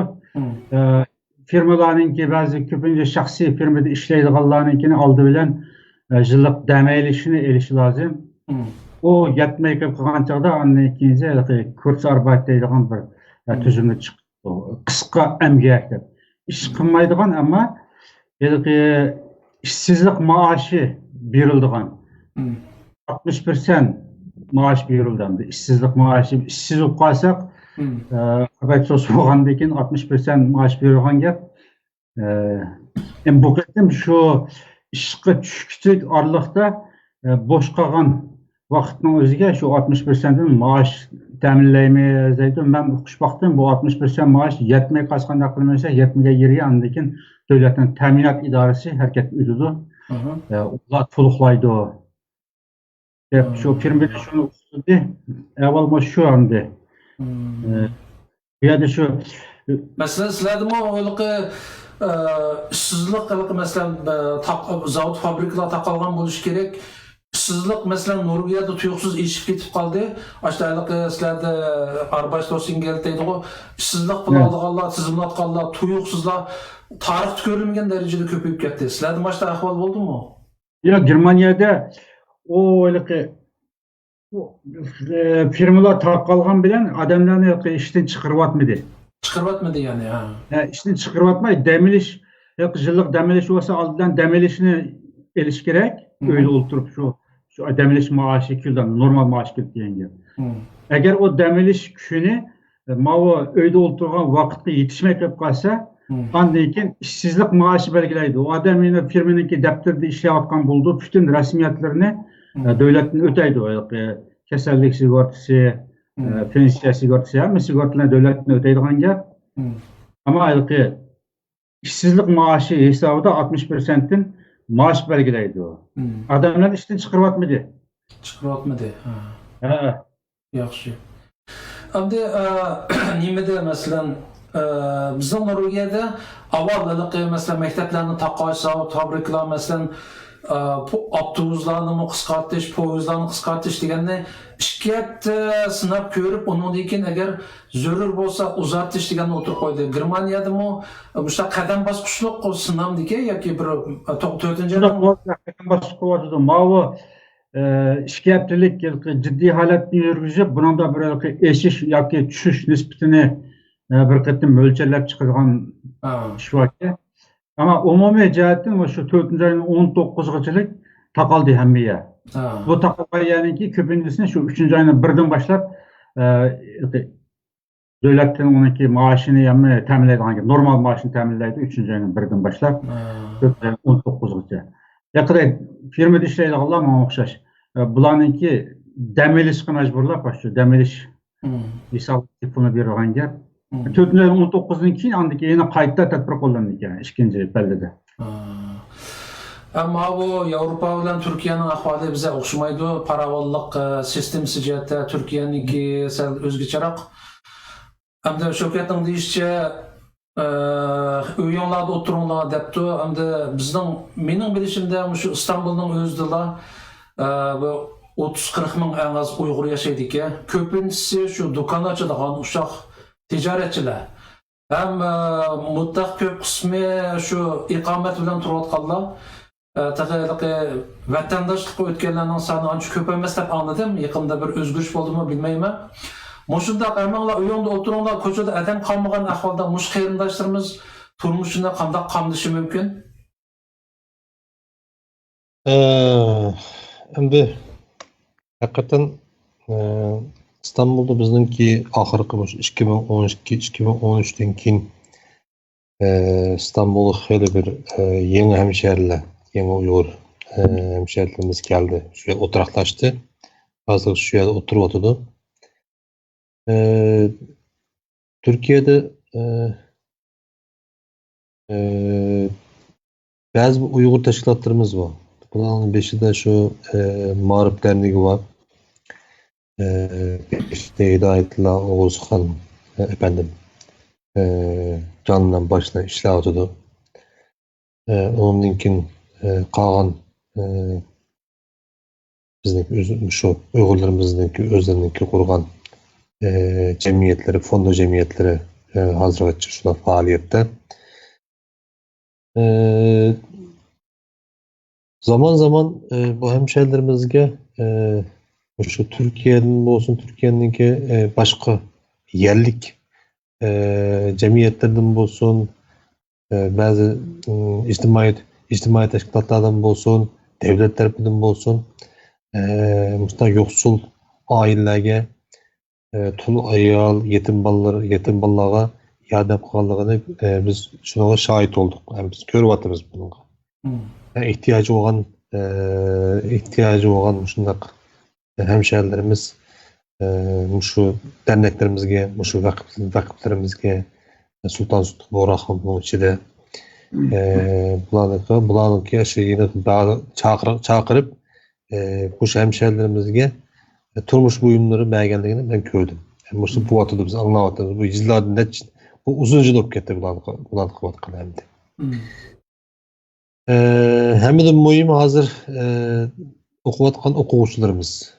Firmalarninki ba'zi ko'pincha shaxsiy firmada ishlaydiganlarninkini oldi bilan yillik damilashini elishi lozim. O yetmey qolgan chog'da andan keyin kurs arbeit deydigan bir tuzumni chiqdi. Qisqa emgak deb. Ish qilmaydigan ammo ishsizlik maaşı berildigan. 60% maaş berildi. İşsizlik maaşı, ishsiz bo'lib qolsak, qabay so'z bo'lgandan keyin 60% maaş berilgan gap. Bu qatim shu ishga tushkichlik oraliqda bo'sh qolgan vaqtning o'ziga shu 60%dan maaş ta'minlaymiz deydi. Men o'qish vaqtim bu 60% maaş yetmay qolganda qilmasa, yetmaga yeriga andan keyin davlatning ta'minot idorasi harakat etadi. Ular to'liqlaydi. dep şu firmada şunu usulde avval şu anda. Bu yerda şu
Mesela sizlerde mi öyle işsizlik mesela zavod fabrikalar taqalgan bo'lishi kerak. İşsizlik mesela Norvegiyada tuyuqsiz eshib ketib qoldi. Aşağıda sizlerde Arbeitslosigkeit deydi o. İşsizlik bilan alganlar, tizimlatganlar, tuyuqsizlar tarixda ko'rilmagan darajada ko'payib ketdi. Sizlerde başta ahvol bo'ldimi?
ya Germaniyada o öyle firmalar taqalgan bilen adamlarni işten çıkarıvatmadı.
Çıkarvatmadı yani ha.
Ya işten çıkarıvatmayı demeliş yıllık demeliş olsa aldıdan demelişini eliş gerek. Öyle oturup şu demeliş maaşı kildan normal maaş diyen gibi. Eğer o demeliş günü mava öyle oturgan vakitte yetişmek yapıp kalsa andayken işsizlik maaşı belgileydi. O adam yine firmanınki defterde işleyatkan buldu. Bütün resmiyetlerini devletin öteydi. Kesellik sigortası, pensiya sigortası, hem sigortalarını devletin öteydiğen gel. Ama işsizlik maaşı hesabı da 60%'in maaş belgileydi o. Adamlar işten çıkarıvatmadı.
Çıkarıvatmadı. Ha. Yaxşı. Endi nimede mesela bizim Norvegiyada avval mesela mekteplerini taqash, fabrikalar mesela avtobuslarni qisqartish, poyezdlarni qisqartish deganda ishga sinab ko'rib, undan keyin agar zarur bo'lsa uzartish deganni o'tirib qo'ydi. Germaniyada bu qadam bosqichliq sinamdiki yoki bir 4-chi
qadam bosqichli mavi ishkapchilik ciddi holatni yurgizib, bundan bir eshish yoki tushish nisbatini bir qatim o'lchab chiqargan ish bor. Ama umumiy jihatdan şu 4-chi ayning 19-gachilik taqaldi hammaga. Bu taqalganki ko'pinchisi şu 3-chi ayning 1dan boshlab davlatdan uniki maoshini ham ta'minlaydigan, normal maoshini ta'minlaydi 3-chi ayning 1dan boshlab 19gacha. Yaqinda firmada ishlaydiganlar menga o'xshash. Bularniki dam olishga majburlab, shu dam olish hisob pulini bergan gap. 4-19'dan keyin andaki yana qayta tatbiq qo'llanadi ekan ikkinchi pallada.
Ammo bu Yevropa bilan Turkiyaning ahvoli bizga o'xshamaydi. Paravollik sistemasi jihatda Turkiyaniki sal o'zgacharoq. Hamda Shavkatning deyishicha uyonlarda o'tiringlar debdi. Hamda bizning mening bilishimda shu Istanbulning o'zida bu 30-40 ming eng az Uyg'ur yashaydi ekan. Ko'pinchisi shu do'kon ochadigan uşaq ticaretçiler. Hem mutlak köp kısmı şu ikamet bilen turayotganlar. Vatandaşlık o'tganlarning soni ancha ko'paymas deb anladim. Yaqinda bir o'zgarish bo'ldimi bilmayman. Mushundaq amanglar uyingda o'tiringlar, ko'chada adam qolmagan ahvolda mush qarindoshlarimiz turmushini qanday qamdishi mumkin?
Endi haqiqatan İstanbul'da bizimki ahırkı 2012-2013'ten keyin İstanbul'da xeyli bir yeni hemşehriler, yeni Uygur hemşehrilerimiz geldi. Şuraya oturaklaştı. Bazıları şuraya oturup oturdu. Türkiye'de bazı Uygur teşkilatlarımız var. Bunların beşi de şu Mağrip Derneği var. İşte Hidayetullah Oğuzhan efendim canından başına işler oturdu. Onun linkin kalan bizdeki şu Uygurlarımızdaki özlerindeki kurgan cemiyetleri, fondo cemiyetleri hazırlıkçı şuna faaliyette. Zaman zaman bu hemşehrilerimizge şu Türkiye'nin olsun, Türkiye'ninki başka yerlik cemiyetlerden olsun, bazı ictimai teşkilatlardan olsun, devletlerden olsun, mutlaka yoksul ailelerge, tul ayal, yetim ballara yardım kılanlarını biz şuna şahit olduk. Yani biz görüyoruz bunu. İhtiyacı olan şundak hemşehrilerimiz şu derneklerimizge, şu vakıflarımızge, Sultan Borak'ın içinde bulanıkı şeyini çağırıp bu hemşerilerimizge turmuş buyumları bergenligini ben gördüm. Yani bu atıda biz anlavatımız, bu izlerden de bu uzun yıl olup gitti bulan kıvatkan hem de. Hem de mühim hazır okuvatkan okuvuşlarımız.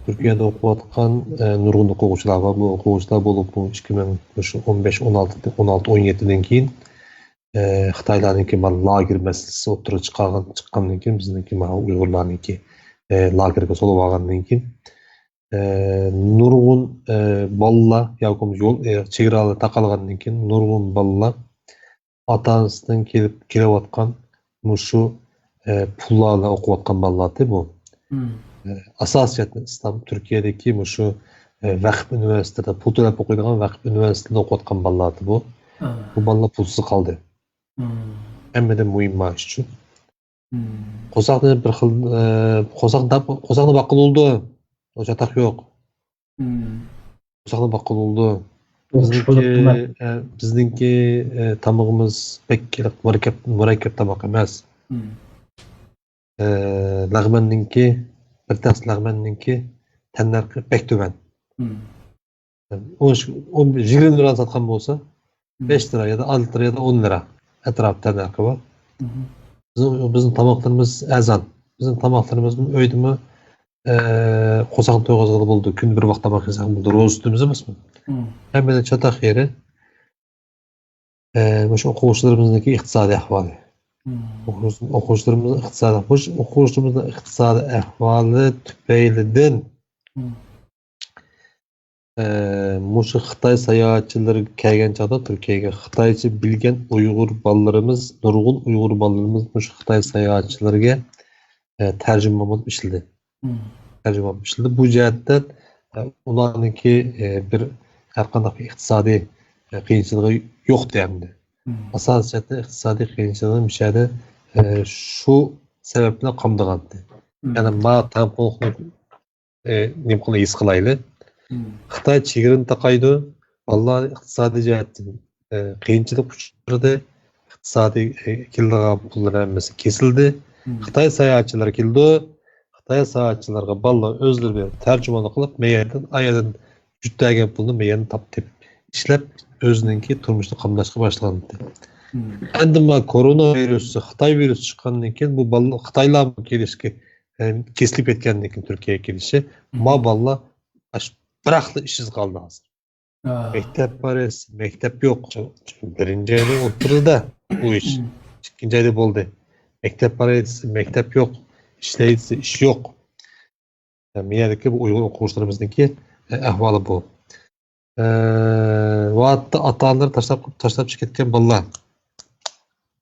Türkiye'de okuvatkan nurgun okuvuşlar var. Bu okuvuşlar bulup bu 2015, 16-17'den keyin Xitaylarınki lager meselesi oturup çıkandan keyin bizimki Uygurlarınki lagerga solup algandan keyin nurgun balla yakum yol çegaralı takalgandan keyin nurgun balla atanızdan kelewatkan muşu pullarla okuvatkan ballardı bu. Asasiyetli İslam Türkiye'deki muşu Vakıf Üniversitede pul to'lab o'qiydigan Vakıf Üniversitede okuvatkan ballardı bu. Bu ballar pulsuz kaldı. Hem de mühim maaş için. Qozaqda bir xil Qozaqda baqqıl oldu. O çatak yok. Qozaqda baqqıl oldu. Bizdinki tamığımız pek murakkab tamak emas. Lag'manninki bir tas lag'manninki tannarxi pek töven. O 20 lira satgan bolsa 5 lira ya da 6 lira ya da 10 lira etraf tannarxi var. Bizim tamaklarımız azan. Bizim tamaklarımızın öydümü Qozaq to'yg'izg'ili bo'ldi. Kun bir vaqt tamak yesaq bo'ldi. Ro'z tutimiz emasmi? Hem de çatak yeri şu o'quvchilarimizniki iqtisodiy ahvoli. O'quvchilarimizning iqtisodiy ahvoli tufaylidan Muşu Xitay sayohatchilari kelgan chog'da Turkiyaga Xitoycha bilgan Uyg'ur bolalarimiz, nurg'un Uyg'ur bolalarimiz muşu Xitoy sayohatchilariga tarjima bo'lib ishildi. Bu jihatdan ularniki bir har qanday iqtisodiy qiyinchiligi yo'q deyamdi. Asosiyatda iqtisodiy qiyinchiligini mishada shu sabab bilan qamdagandi. Ya'ni ma tanqoqni nim qilib his qilayli. Xitoy chegarini taqaydi. Vallahi iqtisodiy jihatdan qiyinchilik uchradi. Iqtisodiy kelgan pullar hammasi kesildi. Xitoy sayohatchilari keldi. Xitoy sayohatchilarga ballar o'zlari berib tarjimoni qilib, meyadan ayadan juttagan pulni meyani topib ishlab o'zininki turmushni qamdashga boshlandi. Endi ma koronavirus, Xitoy virusi chiqqandan keyin bu ballar Xitoylar kelishga kesilib ketgandan keyin Turkiyaga kelishi ma ballar biraqli ishsiz qoldi hozir. Maktab paris, maktab yo'q. Birinchi ayda o'tirdi bu ish. Ikkinchi ayda bo'ldi. Maktab paris, maktab yo'q. İşleyicisi iş yok. Miyadaki bu Uygur okuvchilarimizniki ahvoli bu. Vaatda ataları tashlab ketgan bolalar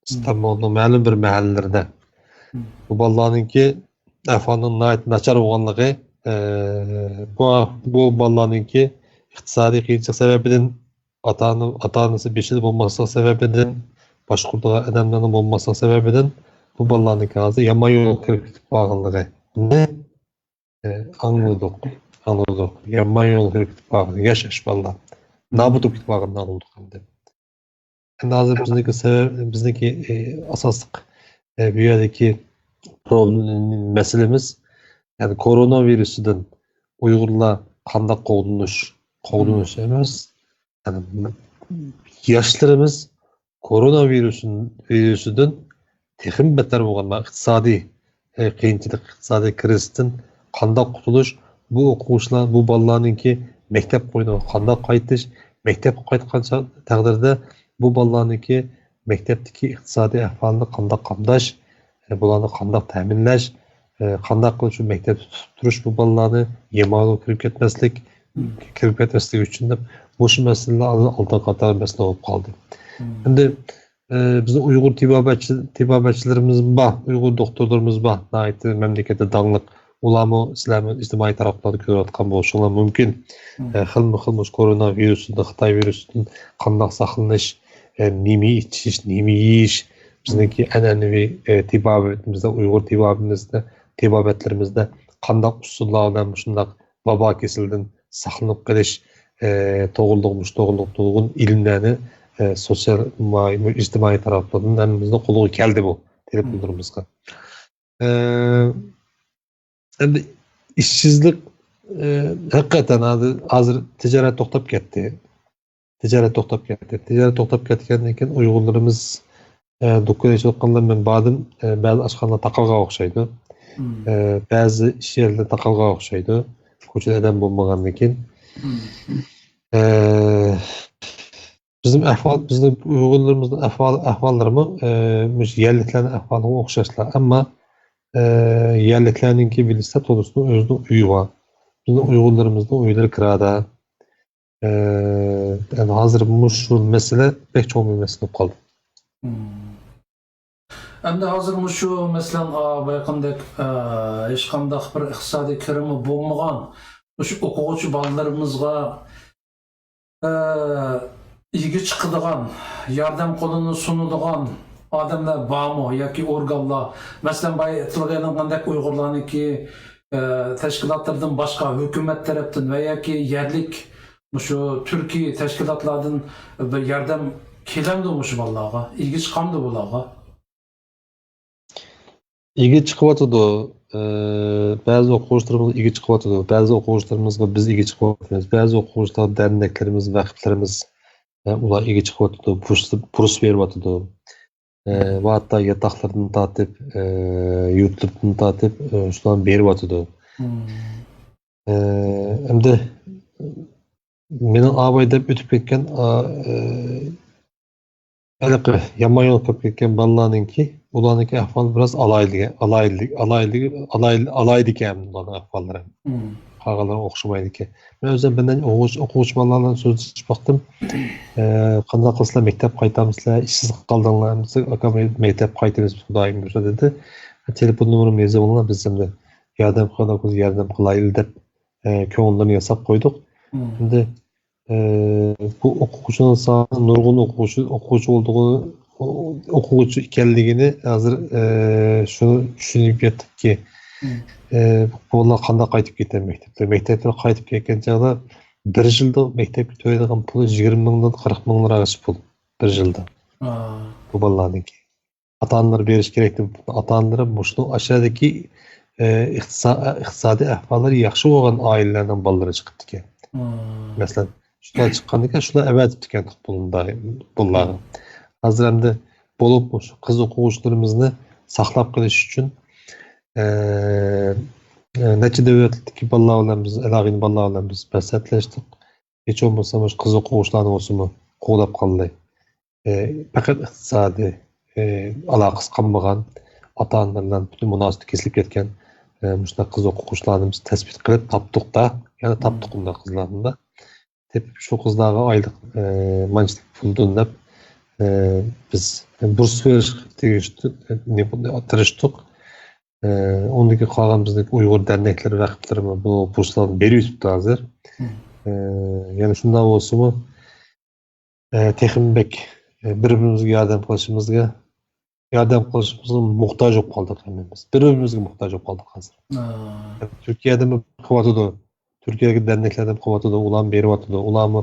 İstanbulning ma'lum bir mahallalarida. Bu bolalarninki ahvolining nachar bo'lganligi, bu bolalarninki iqtisodiy qiyinchilik sababidan ota-onasi beshida bo'lmasligi sababidan, boshqurdigan odamlarning bo'lmasligi sababidan bu bolalarninki hozir yomon yo'lga kirib ketib qolganligi. Anladık. Yomon yo'lga kirib ketib qolgan yashash bolalar. Nobud bo'lib ketib qolganini anladik endi. Endi hozir bizniki asosliq bu yerdagi masalamiz yani koronavirusidan Uyg'urlar qanday qo'g'dinish emas. Yani yoshlarimiz koronavirusidan texim beter bo'lgan iqtisodiy qiyinchilik, iqtisodiy krizdan qanday qutulish, bu o'quvchilar, bu bolalarninki maktab qo'ydi, qanday qaytish, maktabga qaytgan taqdirda bu bolalarninki maktabdagi iqtisodiy ahvolni qanday qamdash, bularni qanday ta'minlash, qanday qilib shu maktabda tutib turish bu bolalarni yemoqqa kirib ketmaslik uchun deb bu masalalar oldin qator masala bo'lib qoldi. Endi bizim Uygur tibabatçilerimiz var, Uygur doktorlarımız var. Memlekette dağınık ulamı İslam'ın ictimai taraflarda görüyorken bu oluşunlar mümkün. Xilmi koronavirüsünde, Xitay virüsünün qanday saqlanish, nemi ichish, nemi yeyish, bizdeki an'anaviy tibabetimizde, Uygur tibabatlarimizda qanday usullardan shunday vabo kesildan saqlanib qolish, to'g'rilik ilmlarni sosyal ictimai taraflardan elimizde kolu geldi bu telefonlarımızda. Endi işsizlik hakikaten hazır ticaret to'xtab ketdi. Ticaret to'xtab ketgandan keyin Uyg'urlarimiz do'kon ochayotganlar men badim ba'zi oshxonalar taqalgan o'xshaydi. Ba'zi ish yerlar taqalgan o'xshaydi. Ko'chada odam bo'lmagandan keyin. Bizim Uyg'urlarimizning ahvollarimi yerliklarning ahvoliga o'xshashlar, ammo yerliklarninki bilsa to'g'risida o'zining uyi bor. Bizning Uyg'urlarimizning uylari kirada. Yani hazır şu mesele pek çok bir mesele kaldı.
Endi hozir şu masalan bayqandek hech qanday bir iqtisodiy kirimi bo'lmagan shu o'quvchi bolalarimizga ilgi chiqadigan, yordam qo'lini sunadigan odamlar bormi yoki organlar? Masalan, aytilgandek Uyg'urlarniki tashkilotlardan boshqa hukumat tarafdan va yoki yerlik şu Türkiye teşkilatlardan bir yardım kelemdi şu bolalarga, ilgi chiqamdi bularga.
İlgi chiqyapti. Ba'zi o'quvchilarimiz ilgi chiqyapti, ba'zi o'quvchilarimizga biz ilgi chiqyapmiz, ba'zi o'quvchilar derneklarimiz, vaqtlarimiz ular ilgi chiqyapti, purs beryapti. Va hatto yotoqlardan tortib, yurtlardan tortib shularni beryapti. Endi mening abay deb o'tib ketgan yomon yo'l qilib ketgan bolalarninki ularniki ahvoli biroz alaydi ekan ularning ahvollari. Qolganlar o'xshamaydi ekan. Men o'zim bundan o'quvchi bolalardan so'zlashib baqdim. Qanday qilsizlar maktab qaytamizlar, ishsiz qoldinglarmi? Akam maktab qaytamiz xudoyim bo'lsa dedi. Telefon nomerimni yozib olinglar, biz ham yordam qilaylik deb ko'ngillarni yasab qo'ydik. Endi bu o'quvchining soni nurg'un o'quvchi ekanligini hozir shuni tushunib yetdikki, bolalar qanday qaytib ketadi maktabga qaytib ketgan chog'da bir yilda maktabga to'laydigan puli 20 mingdan 40 minglargacha pul bir yilda. Bu bolalarniki. Ota-onalar berish kerak deb ota-onalar mushuni aşağıdaki iqtisodiy ahvollari yaxshi bo'lgan oilalarning bolalari chiqibdi ekan. Masalan, shular chiqqandan keyin shular avatib ekan bunlar. Hozir endi bo'lib shu qiz o'quvchilarimizni saqlab qolish uchun necha davlatdagi bolalar bilan biz aloqali bolalar bilan biz maslahatlashdik. Hech bo'lmasa qiz o'quvchilarni o'zimi qo'llab qoldi. Faqat iqtisodiy aloqasi qolmagan ota-onalar bilan butun munosabat kesilib ketgan shunday qiz o'quvchilarni biz tespit qilib topdik-da, yana topdik bunday qizlarni da. Tepib shu qizlarga oylik manchlik pul deb biz burs berishga tirishdik. Ondaki qolgan bizdeki Uyg'ur dernekleri raqibleri bu burslarni berib hozir. Yani shunday bo'lsa-mu texnik bir-birimizga yordam qilishimizga muhtoj bo'lib qoldik biz. Bir-birimizga muhtoj bo'lib qoldik hozir. Turkiyada qilyapti. Turkiyadagi derneklardan qilyapti, ularni beryapti, ularni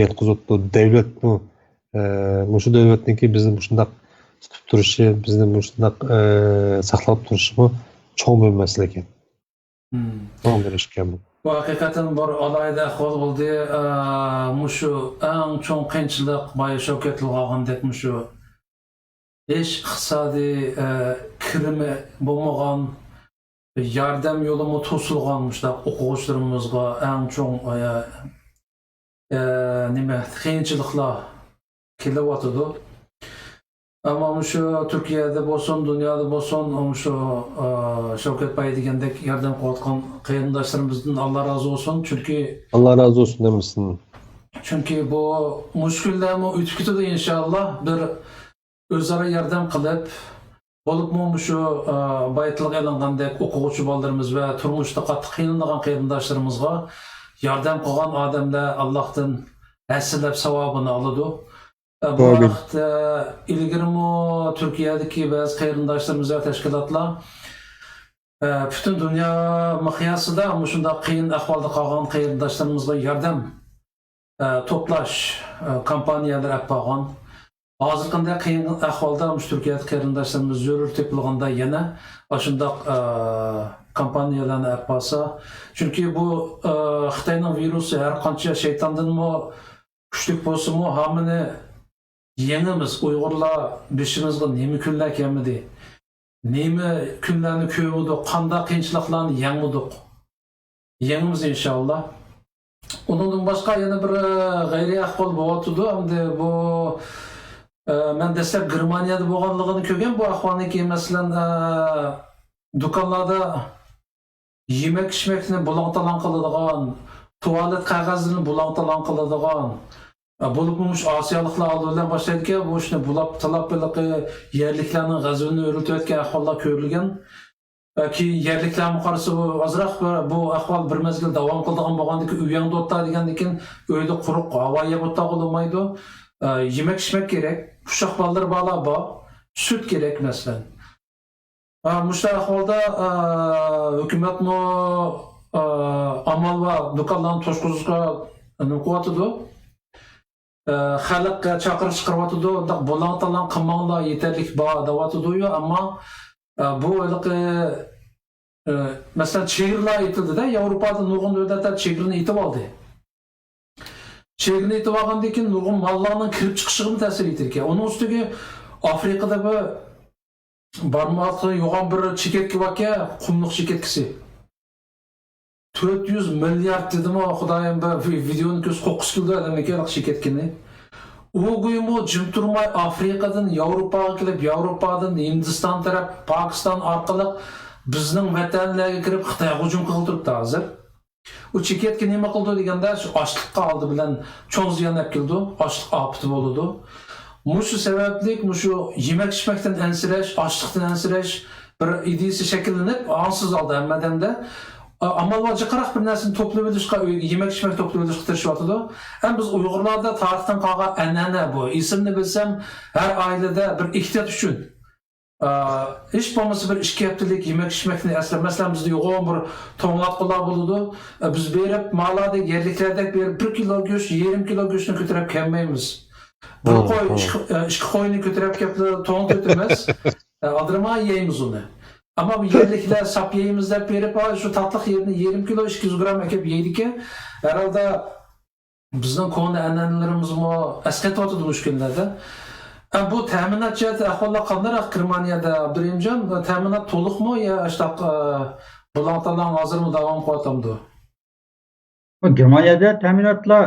yetkazibdi. Davlatmi shu davlatniki bizni shunday tutib turishi, bizni shunday saqlab turishimi cho'ng bir masala ekan. Cho'ng bir ish ekan bu.
Bu haqiqatan bir alayda ahvol bo'ldi. Shu eng cho'ng qiyinchilik boya Shavkatli olgandek shu hech iqtisodiy kirimi bo'lmagan, yordam yo'limi to'silgan o'quvchilarimizga eng cho'ng qiyinchiliklar kelyapti. Ama şu Türkiye'de bo'lsin, dunyoda bo'lsin, şu Shavkat Bey degandek yordam qilayotgan qarindoshlarımızdan Allah razı olsun. Çünkü
Allah razı olsun demişsin.
Çünkü bu mushkullarni o'tib ketadi inshaalloh. Bir o'zaro yordam qilib, bo'libmi şu baytliq elingandek o'quvchi bolalarimiz va turmushda qattiq qiynalgan qarindoshlarimizga yordam qilgan odamlar Allohdan hasilab savobini oladi. Bu vaqtda ilgirmi Turkiyadagi ba'zi qarindoshlarimiz va tashkilotlar butun dunyo miqyosida shunday qiyin ahvolda qolgan qarindoshlarimizga yordam to'plash kampaniyalar olib borgan. Hozir qanday qiyin ahvolda Turkiyadagi qarindoshlarimiz zarur topilganda yana shunday kompaniyalarni olib borsa, chunki bu Xitoyning virusi har qancha shaytondanmi kuchli bo'lsa-mu, hammani yengimiz. Uyg'urlar beshimizga nima kunlar kelmadi, nima kunlarni ko'rdik, qanday qiyinchiliklarni yengimiz inshaalloh. Undan boshqa yana bir g'ayriy ahvol bo'lyapti. Endi bu men dastlab Germaniyada bo'lganligini ko'rgan bu ahvolni keyin masalan do'konlarda yemek-ichmakni bulang-talang qiladigan, tualet qog'ozini bulang-talang qiladigan bo'libmuş Osiyoliklar oldidan boshlaydi bu ishni bulab-talab yerliklarning g'azabini o'rlatayotgan ahvollar ko'rilgan. Keyin yerliklarni qarasa bu ozroq bu ahvol bir mezgil davom qiladigan bo'lgandiki, uyangda o'tda degandan keyin uyda quruq havo yeb o'tda bo'lmaydi. Yemek-ichmak kerak, uşaq ballar bor, süt kerak masalan. Muşta ahvolda hukumatni amal va do'konlarni to'shqizishga nima qilyapti? Xalqqa chaqirish chiqaryapti, bulang-talang qilmanglar, yetarlik bor deyapti-yu, ammo bu masalan chegirlar aytildi-da, Yevropada nurg'un davlatlar chegirni yetib oldi. Chegirni yetib olgandan keyin nurg'un mallarning kirib chiqishiga ta'sir etar. Uning ustiga Afrikada bu barmoqda yo'g'on bir cheketki bor ekan, qumliq cheketkisi. 400 milyard dedimi, xudoyim bu videoni ko'z qo'qqis keldi adamga cheketkini. U go'ymo jim turmay Afrikadan Yevropaga kelib, Yevropadan Hindiston taraf, Pokiston orqali bizning vatanlarga kirib Xitoyga hujum qilib turibdi hozir. U cheketki nima qildi deganda, shu ochliqqa oldi bilan cho'ng ziyon olib keldi, ochliq ofati bo'ldi. Mushu sababli mushu yemek-ichmakdan ansirash, ochliqdan ansirash bir ideyasi shakllanib, onsuz oldi hammadanda. Amalga jiqroq bir narsani to'plab olishga, yemek-ichmak to'plab olishga tirishyapti. Ham biz Uyg'urlarda tarixdan qolgan an'ana bu. Ismini bilsam, har oilada bir ehtiyot uchun hech bo'lmasa bir 2 haftalik yemek-ichmakni aslan. Masalan, bizda yo'g'on bir to'nglatqalar bo'ladi. Biz berib, ma'lada yerliklardek berib 1 kilo go'sht, 1,5 kilo go'shtni ko'tarib kelmaymiz. Bir qo'y, 2 qo'yni ko'tarib kelib to'ng ko'taramiz. Aldirmay yeymiz uni. Ama bu yerlikler sap yeyimiz deb berib, şu tatlık yerine 20 kilo 200 gram ekip yedik ki herhalde bizden konu annelerimiz mi esketyapti bu günlerde. Bu teminat cihati ahvollar qanday Germaniyada Abdurahimjon, teminat to'liqmi yo işte bulang-talang hozirmi davom qilyapti?
Germaniyada teminatlar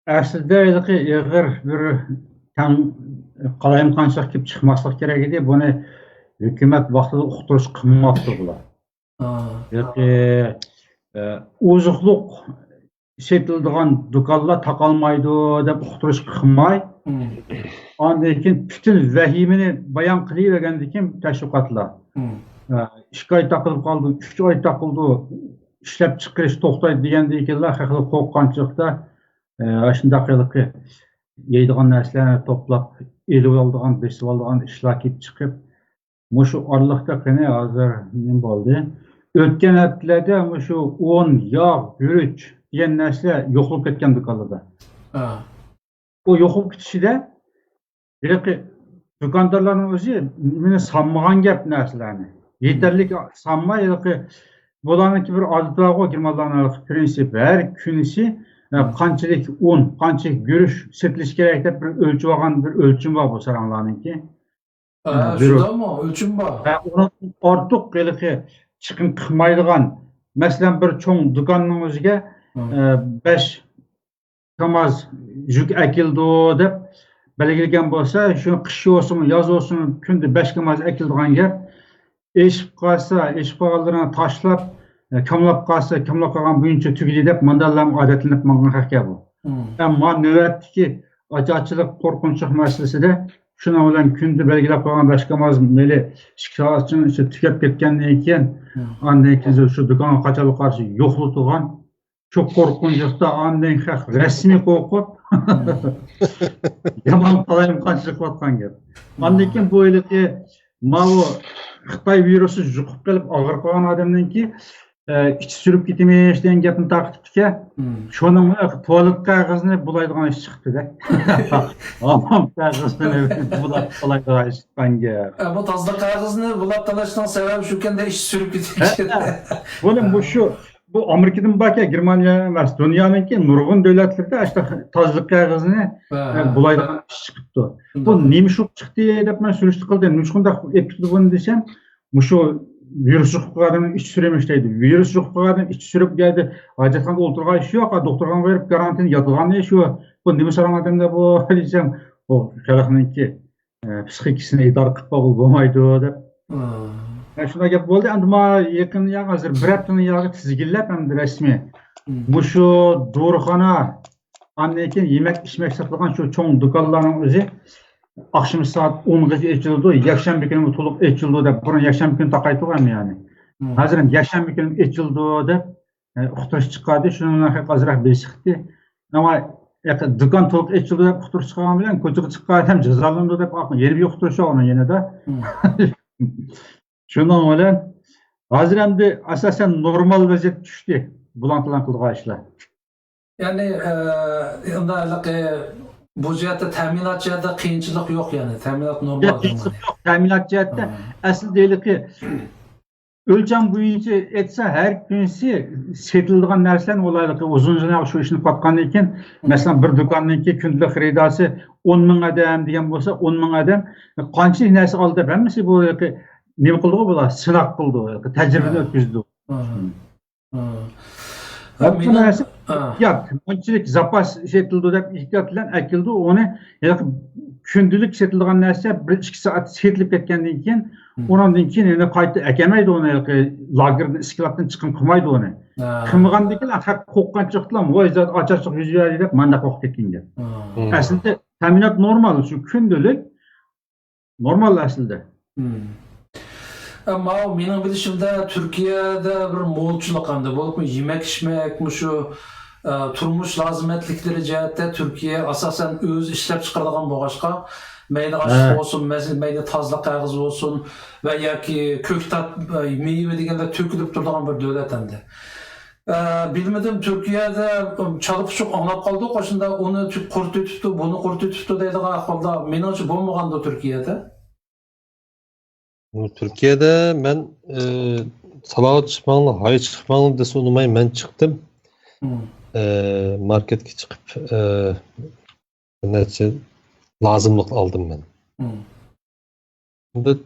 aslida ig'ir bir qalayimqanchilik kelib chiqmaslik kerak edi. Buni hukumat vaqtida uqtirish qilmoqda bular. Oziqliq setildigan do'konlar taqalmaydi deb uqtirish qilmay, ondan keyin butun vahimini bayon qilavergandan keyin tashviqotlar. 2 oy taqilib qoldi, 3 oy taqildi, ishlab chiqarish to'xtaydi degandan keyinlar haqida qo'rqinchilikda shundaqiligi yeydigan narsalarni to'plab, elib oldigan, besib oldigan ishlar kelib chiqib Muşu Allah'ta qani hozir nima bo'ldi? O'tgan haftalarda muşu 10 yog', guruch degan narsa yo'qolib ketgan do'konlarda. O yo'qolib ketishida do'kondorlarning o'zi meni sanmagan gap narsalarni. Yetarlik sanmay bularniki bir odatdagi Germanlarning prinsip har kunisi qanchalik un, qanchalik guruch setilish kerak deb bir o'lchib olgan bir o'lchim bor bu saranglarniki.
Şurada ölçüm var.
Onun ortiq chiqim qilmaydigan, masalan bir cho'ng do'konning o'ziga 5 kamaz yuk akildi deb belgilagan bo'lsa, shu qish olsin, yoz olsin, kunda 5 kamaz akildigan gap, eshib qolsa, eshib qolganlarini tashlab, kamlab qolsa, kamlab qolgan bo'yicha tugidi deb mandallar odatlanib mangan haqqa bu. Ammo navbatdagi ajochilik qo'rqinchli masalasida Şuna olan kunda belgilab qo'ygan 5 kamaz meli 2 soatdan tugab ketgandan keyin ondan keyin shu do'konga qachalik qarshi yo'qlatgan çok qo'rqinchlikda ondan haq rasmiy qo'rqib yomon qalayimqanchilik qilayotgan gap. Ondan keyin bu yilgi Xitoy virusi yuqib kelib og'ir qolgan odamdan keyin iç sürüp gitmeyiş degan gapni taqibdiki. Şoning tualet qog'ozini bulaydigan ish chiqdi da. Amam qog'ozini bulaydigan ish chiqqan gap.
Bu tazda kağızını bulap talaştan sebebi şuken de iş sürüp gidecek.
Bu Amerika'dan bak ya Germaniya emas, dunyoning nurg'un davlatlarda işte tozliq qog'ozini bulaydigan ish chiqibdi. Bu nima shu chiqdi deb men surishti qildim. Shunday epitdi buni desam, mushu virus yuqtirgan iç süremiş deydi. Virus yuqtirgan iç sürüp geldi. Hacetxonada o'tirgan ish yo'q, doktorga berib karantin yotgan ish yo'q. Bu nima so'ragan odamda bu desam, o xalqninki psixikasini idora qilib bo'lmaydi deb. Shunday gap bo'ldi. Endi ma yaqin hozir bir haftani yog'i tizginlab endi rasmiy. Bu shu dorixona, andan keyin yemek içmek sotilgan shu cho'ng do'konlarning o'zi akşam saat 10'gacha açıldı, yakshanba kuni to'liq açıldı deb, burun yakshanba kuni taqaytirgan yani. Hozir ham yakshanba kuni açıldı deb, uqtirish chiqadi, shundan hozirroq besiqdi. Ama do'kon to'liq açıldı deb uqtirish chiqqan bilan ko'chaga chiqqan ham jazolandi deb, yana bir uqtirish ona yanada. Shundan bilan hozir endi asosan normal vaziyat tushdi. Bulantilan qilgan ishlar.
Yani bu cihatta teminat cihatta kıyınçılık yok yani. Teminat normal.
Teminat cihatta asıl deylik ki ölçem boyunca etse her günsi setildiğin narsalar olaylık uzun şu işini patkan iken mesela bir dükkanınki günlük xaridası 10 bin adam diyen olsa 10 bin adam qancha narsa aldı ben mesela bu ne kıldı bu sınak kıldı tecrübe ötküzdü. Bu narsa ya qanchalik zapas setildi deb ehtiyot bilan akildi onu kundalik setilgan narsa 1-2 soat setilib ketgandan keyin ondan keyin yana qayta akamaydi onu lagerdan isklatdan chiqim qilmaydi onu qilmagandan keyin haq qo'qqan chiqdilar voy zot ocharchiq yuz berdi deb manda qo'qib ketgan gap aslida ta'minot normal shu kundalik normal aslida.
Ama benim bilişimde Türkiye'de bir moğolçuluk andı. Bu yemek içmek, şu turmuş lazimetlikleri cihette Türkiye asasen öz işlep çıkardıgan boğaçka meyde aşık olsun, meyde tazlıq kağız olsun veya ki köktat meyve degende tökülüp durduğun bir devlet endi. Bilmedim Türkiye'de çalıp çok anlap kaldı. Koşunda onu kurtu tuttu, bunu kurtu tuttu deydiğin ahvalda menimce bulmagandı Türkiye'de.
Türkiye'de ben salavat çıkmanlı, hayır çıkmanlı dese olmayı ben çıktım. Marketke çıkıp lazımlık aldım ben. Şimdi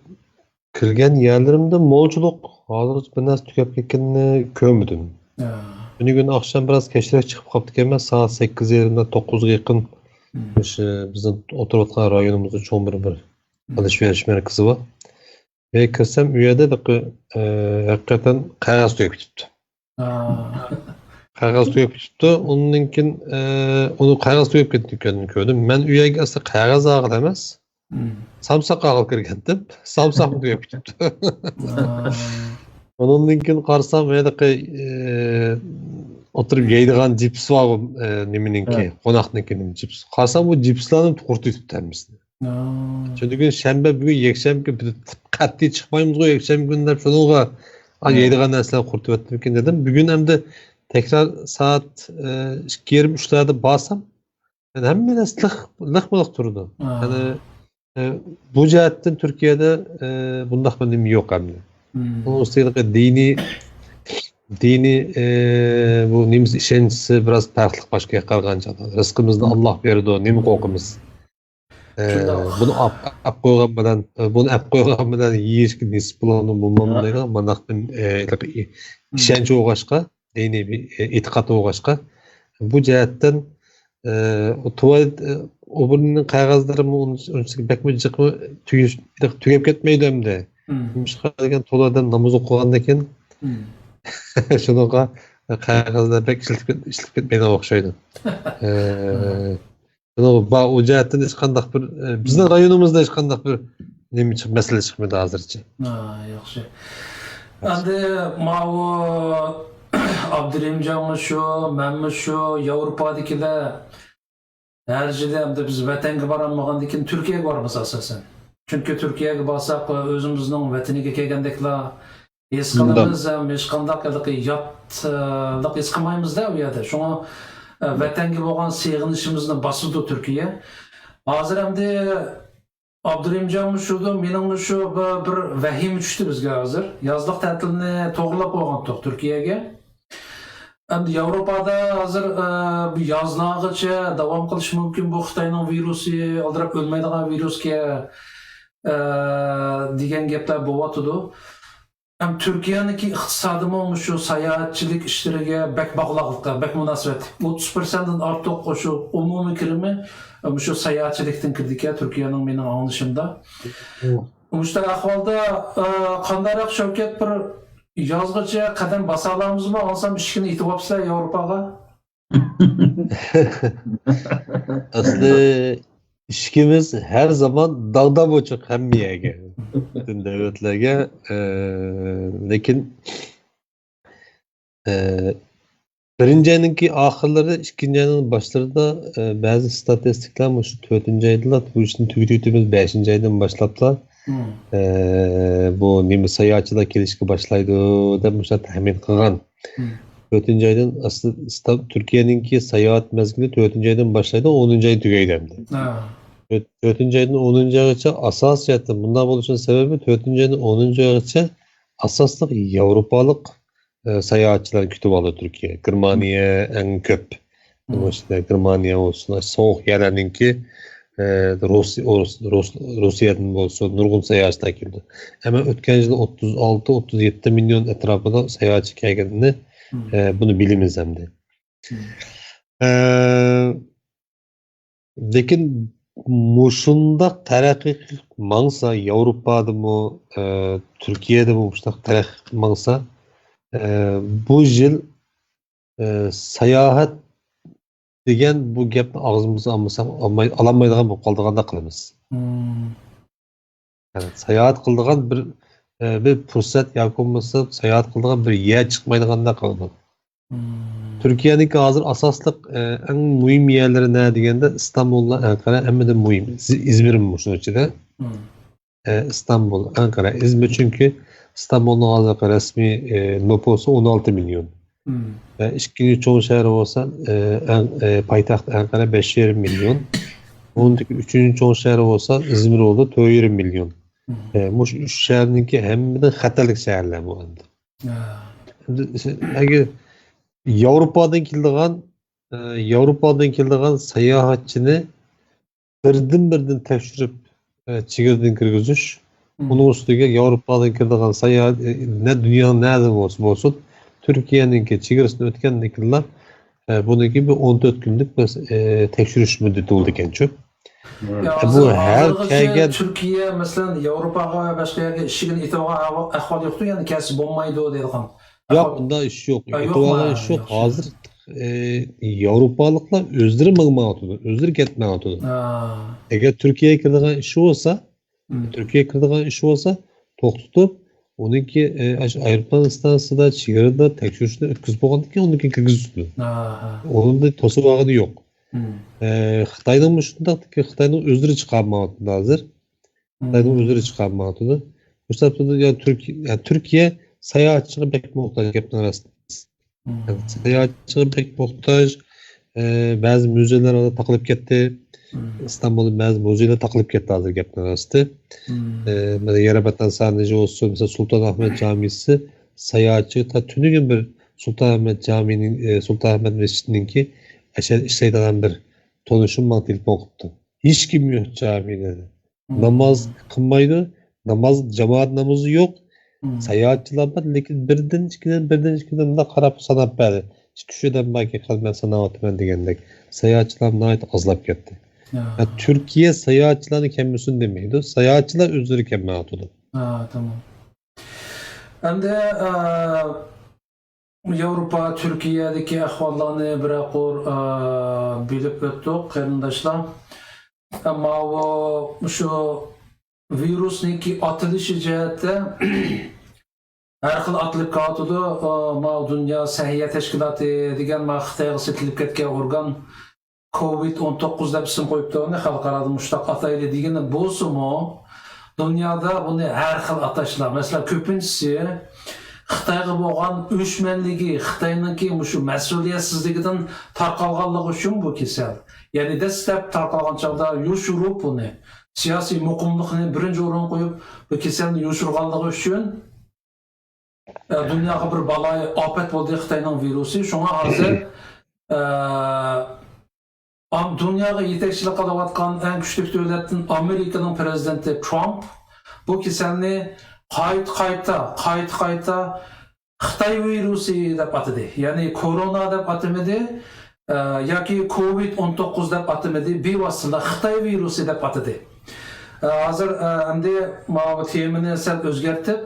kirgen yerlerimde moğolculuk hazır ben az tükep ketkenini kömüdüm. Gün akşam biraz keşrek çıkıp kaptık ama saat 8 yerinde 9'a yakın bizim oturatkan rayonumuzda çoğun bir alışveriş merkezi var. Ve kirsem üyede de hakikaten kağıt tüyüp tuttu. Kağıt tüyüp tuttu. Onunkin onu kağıt tüyüp kettiklerini gördüm. Ben üyeye gelse kağıt ağır demez. Samsak ağır kirgendim. Samsak tüyüp tuttu. Onunkin karsam üyede oturup yeydiğen cips var nemininki, konakninkinin cips. Karsam bu cipslerini kurtu tuttu temizdi. Çünkü gün şembe bugün yekşembe katli çıkmayımız o yekşembe günler şununla yediğen nesler kurtup ettim dedim. Bugün hem de tekrar saat 23'lerde basam yani hem bir neslik lıkmalık durdu. Yani bu cihetten Türkiye'de bundan benim yok hem de. Onun üstelik dini bu nimiz işencisi biraz farklı başka yakalganca. Rızkımızda Allah verdi o nimi kokumuz. Bunu ap koygan bilen yiyişki nisip bulanı bulmam deyken manaktan işenci oğaşka dini bir itikat oğaşka bu cihetten o tuvalet o bunun kağızlarımı onun bekme çıkma tüyep ketmeydi hem de degan toladan namaz okugandan şunaqa kağızlar bek işlep ketmeydi o'xshaydi. O cihetten hiç kandak bir bizden rayonumuzda hiç kandak bir nemi çık mesele çıkmadı hazırca.
Yaxşı. Endi mavu Abdurrahimcan şu, men şu Avrupa'dakiler her жерде biz vatanga baranmagandan Türkiye'ye baramiz asosan. Çünkü Türkiye'ye barsak özümüzning vataniga kelgandeklar His qilamiz ham hech qanday yotlik his qilmaymiz-da u yerda. Shunga vatanga bo'lgan seg'inishimizni bosdi Turkiya. Hozir hamda Abdurahimjon shuda mening shu bir vahim tushdi bizga hozir. Yozliq ta'tilni to'g'rilab qo'ygandik Turkiyaga. Endi Yevropada hozir bu yoznog'icha davom qilish mumkin bu Xitoyning virusi, aldirab o'lmaydigan virusga degan gaplar bo'lyotdi. Hem Türkiye'ninki iqtisodimi shu sayohatchilik ishlariga bak bog'liqlikqa, bak munosabat. 30%dan ortiq qo'shib umumiy kirimi shu sayohatchilikdan kirdi-ku Turkiyaning mening anglashimda. Mushta ahvolda qandayroq Shavkat bir yozgacha qadam basa olamizmi? Olsam ishini aytib olibsizlar Yevropaga.
Asli işkimiz her zaman dağda boçuk hemmiyege. Bütün devletlerge. Lekin birinci ayınki ahırları, ikinci ayının başlarında bazı statistikler var. Şu 4. aydılar. Bu işin tüyütümüz 5. aydan başlaplar. Bu nemi sayahatçılar kelişki başlaydı demişler tahmin kılgan. 4. aydan aslında Türkiye'ninki sayahat mezgili 4. aydan başlaydı, 10. ay tügeydemdi. 4. aydan 10. aygacha asas yattı. Bundan oluşan sebebi 4. aydan 10. aygacha asaslık Avrupalıq sayahatçılar kütüp aldı Türkiye. Germaniya en köp. İşte Germaniya olsun, soğuk yerlerinki Rusya'dan olsun, nurgun sayahatçılar girdi. Ama ötken yıl 36-37 milyon etrafında sayahatçı kelgenini bunu bilimiz hemdi. Lekin muşundaq taraqqi mangsa Avrupa'da mı, Türkiye'de mi muşundaq taraqqi mangsa bu yıl sayahat degen bu gapni ağzımıza alamaydigan bo'lib qoldiganda qilamiz. Yani sayahat qildigan bir fursat yoki bo'lmasa sayahat qildigan bir yer chiqmaydiganda qoldi. Türkiye'deki hazır asaslık en mühim yerleri ne degende İstanbul'la Ankara hem de mühim. İzmir'in şunun içinde. İstanbul, Ankara, İzmir çünkü İstanbul'un hazır resmi nüfusu 16 milyon. İkinci çoğu şehir olsa payitaht Ankara 5,5 milyon. Onun üçüncü çoğu şehir olsa İzmir oldu 20 milyon. Bu üç şehirninki hem de hatarlık şehirler bu anda. Eğer Avrupa'dan keldigan sayahatçını birden tekşirip çigirden kirgizish. Bunun üstüge Avrupa'dan keldigan sayahat ne dünyanın nerede olsun Türkiye'ninki çigirisini ötkendikiler bunun gibi 14 günlük tekşiriş müddeti oldu gençük. Bu her kelgen
Türkiye mesela Avrupa'ga başka yerga ishigini itoga ahvol yo'qdi, ya'ni kasb bo'lmaydi deyilgan.
Yok, bunda iş yok. Itoga iş yok. Hazır Avrupalıklar özleri mıgmağıtıdır, özleri ketmağıtıdır. Eğer Türkiye'ye kirdiğin işi olsa, to'xtatib, onunki aeroplan istansiyada, chegirada tekshirishni o'tkazib bo'lgandan keyin onunki kirgizishdi. Onun da to'siq vaqti yo'q. Xitoyning shundaqki, Xitoyning o'zlari chiqarmayapti hozir. Xitoyning o'zlari chiqarmayapti. Bu sababdan Türkiye sayohatchiga bek muhtoj gaplar aslida. Sayohatchiga bek muhtoj. Ba'zi muzeyalar taqilib ketdi. İstanbul'da ba'zi muzeyalar taqilib ketdi hozir gaplar aslida. Mana Yerebatdan Sarnıcı olsun, mesela Sultanahmet Camisi sayohatchi ta tunigun bir Sultanahmet Camii'nin Sultanahmet Mescidi'ninki ishlaydigan bir tonuşum man telefon qilibdi. Hech kim yo'q camida. Namoz qilmaydi, jamoat namozi yo'q. Sayohatchilar bor, lekin birdan ikkidan qarab sanab berdi. Ikki-uchdan balki qilmay sanayapman degandek. Sayohatchilar nihoyat ozlab ketdi. Türkiye sayohatchilarni kammisin demaydi. Sayohatchilar o'zlari kammayapti.
Tamam. Endi Avrupa, Türkiye'deki ahvallarni biroqor bilib o'tdik, qarindoshlar. Ammo shu virusniki atilishi jihatda har xil atilib qoldi. Dunyo Sahiyya tashkiloti degan Xitoyga setilib ketgan organ COVID-19 deb ism qo'yibdi, uni xalqaro mushtaq atayli degani bo'lsa-mu, dunyoda buni har xil atashlar. Mesela ko'pinchisi Xitayga bo'lgan o'chmanligi, Xitoyningki shu mas'uliyatsizligidan tarqalganligi uchun bu kasal. Ya'ni dastlab tarqalgan chog'da yoshirib buni siyosiy muqimlikni birinchi o'ringa qo'yib, bu kasalni yoshirganligi uchun dunyoga bir baloy ofat bo'ldi Xitoyning virusi. Shunga hozir dunyoga yetakchilik qilayotgan eng kuchli davlatning Amerikaning prezidenti Trump bu kasalni qayta Xitoy virusi deb atadi. Ya'ni korona deb atmadi yoki COVID-19 deb atmadi, bevosita Xitoy virusi deb atadi. Hozir endi bu temani sal o'zgartib,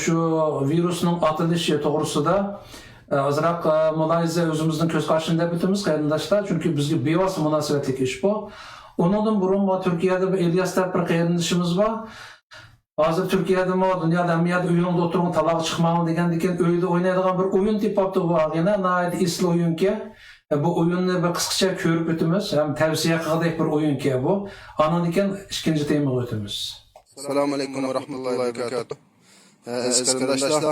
shu virusning atilishi to'g'risida azroq mulohaza o'zimizning ko'z qarshida deb o'tamiz qarindoshlar, chunki bizga bevosita munosabatli ish bu. Undan burun Turkiyada bir Ilyas deb bir qarindoshimiz bor. Hozir Turkiyada dunyoda hamiyat o'yinda o'tirgan taloq chiqmag'in degandan uyda o'ynaydigan bir o'yin tepapti bu. Yana nayt isli o'yinki. Bu o'yinni bir qisqacha ko'rib o'tamiz. Ham tavsiya qildik bir o'yinki bu. Anan ekan ikkinchi temaga o'tamiz.
Assalomu alaykum va rahmatullohi va barakatuh. Qarindoshlar,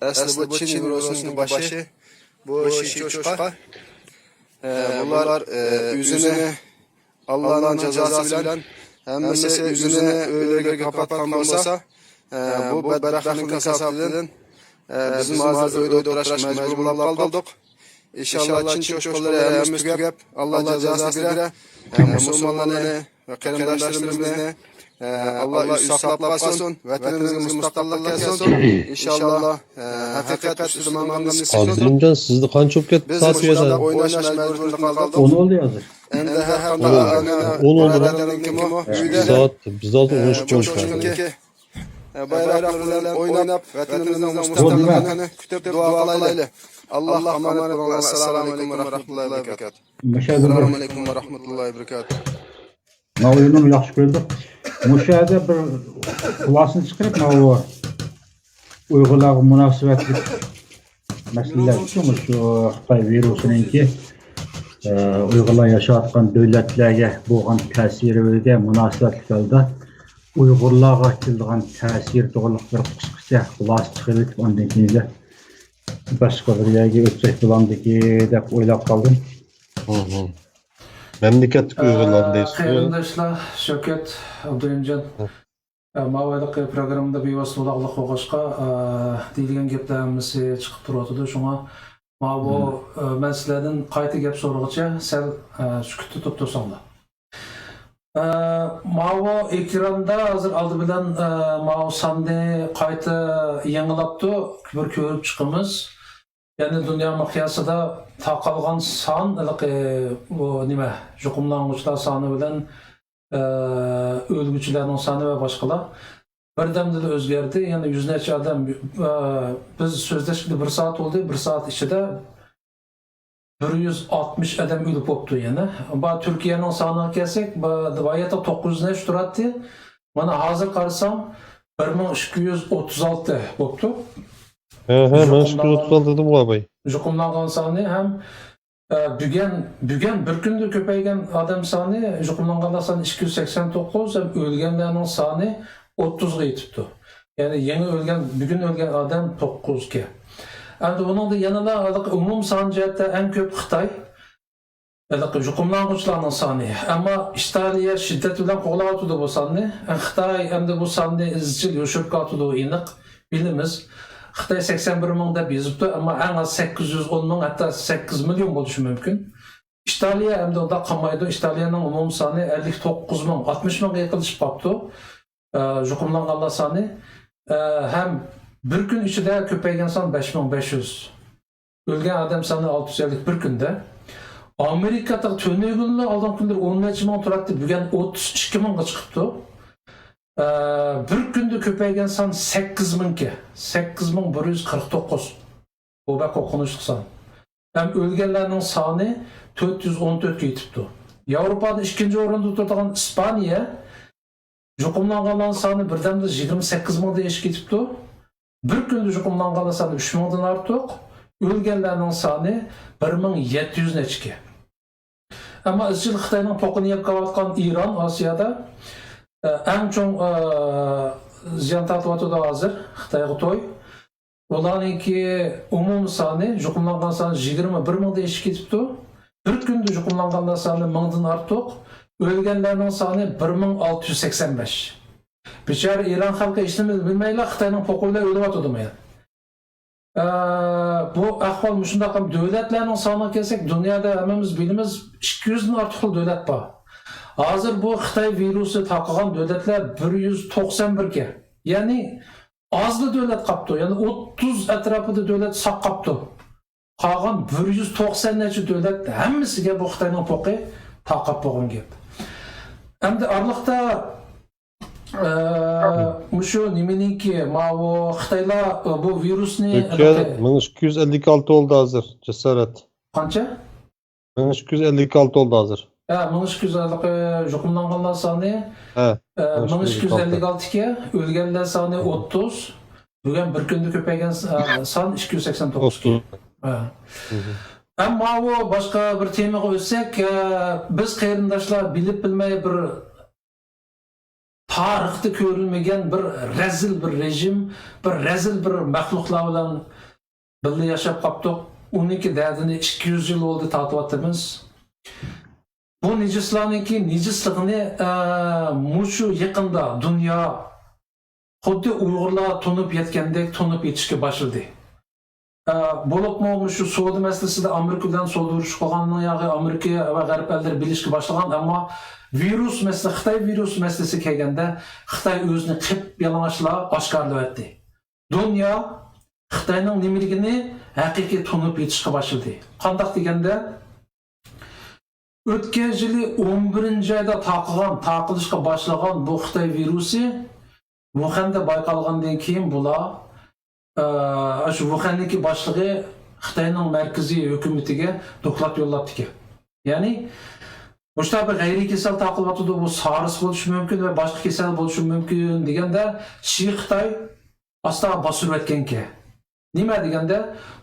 asli bu Çin virusining başı bu Şişoşqa. Bunlar yüzünü Allah'ın cezası bilen hammasi yüzünü o'ylarga kapatgan bo'lsa, bu badbaxtning kasabidan bizim hozir uyda o'tirishga majbur bo'lib qoldik. İnşallah Çin çoşqalari hammasi tugab, Allah cezasini berar. Musulmonlarni va qarindoshlarimizni Allah saqlab qolsin, vatanimizga mustaqillik kelsin. İnşallah haqiqat ustida mamnunmiz.
Azimcan sizde qancha ketdi saat yozadi?
O'ynash majburiyatida qoldik.
10 oldu hozir.
Endi har qanday
Saat biz oldi 13 bo'ldi.
Bayrak bilan o'ynab, vatanimizning mustaqilligini kutib duo qilaylik. Allah emanet bo'linglar. Assalomu alaykum va rahmatullohi va barakatuh. Assalomu alaykum va rahmatullohi va barakatuh.
Mavludni yaxshi ko'rdik. Mushada bir xulosani chiqarib, bu Uyg'urlarga munosabatli masalalar uchun shu Xitoy virusiningki Uyg'urlar yashayotgan davlatlarga bo'lgan ta'siriga munosabatli holda Uyg'urlarga kelgan ta'sir to'g'riliq bir qisqacha xulosa chiqarib, undan keyin boshqa bir yerga o'tsak bo'lamdiki deb o'ylab qoldim.
Memleket Uyg'urlar deysiz.
Qarindoshlar, Shavkat Abdulimjon mavzuda programmada bevosita uloqliq bo'lg'achqa deyilgan gaplarimiz chiqib turadi. Shunga bu men sizlardan qayta gap so'rag'icha sal sukut tutib tursanglar. Mavo ekranda hozir oldi bilan mavo sonni qayta yangilabdi, bir ko'rib chiqamiz. Yani dünya miqyosida taqalgan son bu nima yuqumlanuvchilar soni bilan o'lguvchilarning soni va boshqalar birdamda o'zgardi. Yani 100 necha odam biz so'zlashganda 1 soat bo'ldi. 1 soat ichida 160 odam o'lib bo'libdi yana. Bu Turkiyaning soniga kelsak, rivoyatda 900 necha turadi. Mana hozir qarasam 1236 bo'libdi.
Ben şu dedim bu abi.
Yuqumlangan soni ham bugun bir kunda ko'paygan odam soni, yuqumlanganlar soni 289, ham o'lganlarning soni 30 ga yetibdi. Ya'ni yangi bugun o'lgan odam 9 ga. Endi buningda yanada umum son jihatda eng ko'p Xitoy. Yuqumlanuvchilarning soni, ammo Italiya shiddat bilan qo'llayotdi bu sonni. Xitoy endi bu sonni izchil yoshirib qoldi, aniq bilamiz. Xitoy 81 ming deb yozibdi, ammo eng az 810 ming, hatto 8 million bo'lishi mumkin. Italiya endi unda qolmaydi. Italiyaning umum soni 59 ming, 60 mingga yaqinlashib qolibdi. Yuqumlanganlar soni ham bir kun ichida ko'paygan son 5500. O'lgan odam soni 650 bir kunda. Amerikada to'negulni oldin kunlar 10 necha ming turadi, bugun 32 mingga chiqibdi. Bir kunda ko'paygan son 8000ga, 8149. Bu bak qo'rqinchli son. Ham o'lganlarning soni 414 ga yetibdi. Yevropada ikkinchi o'rinda turadigan Ispaniya yuqumlanganlar soni birdamda 28 mingga yetib ketibdi. Bir kunda yuqumlanganlar soni 3 mingdan ortiq, o'lganlarning soni 1700 necha. Ammo izchil Xitoyning to'qini yeb qolayotgan Iran Osiyoda eng chong ziyon tortyapti hozir Xitoyga to'y. Ularninki umum sani, juqumlangan sani 21 mingda eşik ketipti. Bir kunda juqumlanganlar sani 1000dan ortiq, o'lganlarning soni 1685. Bichara İran xalqi ishni bilmaylar, Xitoyning po'qillar o'lyapti demaydi. Bu ahvol shunday qilib davlatlarning soniga kelsak, dunyoda hammamiz bilamiz 200 dan ortiq davlat bor. Hozir bu Xitoy virusi taqilgan davlatlar 191 ga. Ya'ni azlı davlat qapti, ya'ni 30 atrofida davlat saq qapti. Qolgan 190 necha davlat hammasiga bu Xitoyning po'qi taqab bo'lgan gap. Endi arliqda şu nimeniki bu Xitoylar bu virusni
1256 oldu hazır cesaret.
Qancha?
1256 oldu hazır.
1256 juqumlanganlar soni 1256 ga, o'lganlar soni 30. Bugun bir kunda ko'paygan son 289. Ammo bu boshqa bir temaga o'tsak, biz qarindoshlar bilib bilmay bir tarixda ko'rilmagan bir rezil bir rejim, bir rezil bir maxluqlar bilan birga yashab qoldik. Uniki dardini 200 yil oldi tortyapmiz. Bu nijislarniki nijisligini mushu yaqinda dunyo xuddi Uyg'urlar tunib yetgandek tunib yetishga boshladi. Bo'libmi shu savdo masalasida Amerika bilan savdo urushi qilganning yog'i Amerika va g'arb ellari bilishga boshlagan, ammo virus masalasi, Xitoy virus masalasi kelganda Xitoy o'zini qip yalang'ochlab oshkorlayapti. Dunyo Xitoyning nimaligini haqiqiy tunib yetishga boshladi. Qandoq deganda o'tgan yili 11-oyda taqilishga boshlagan bu Xitoy virusi Wuhan'da bayqalgandan keyin bular şu Wuhan'daki boshlig'i Xitoyning markaziy hukumatiga doklad yo'llabdi ekan. Ya'ni boshqa bir g'ayriy kasal taqilyapti, bu SARS bo'lishi mumkin va boshqa kasal bo'lishi mumkin deganda Xitoy asta bosib o'tgan ekan. Nima deganda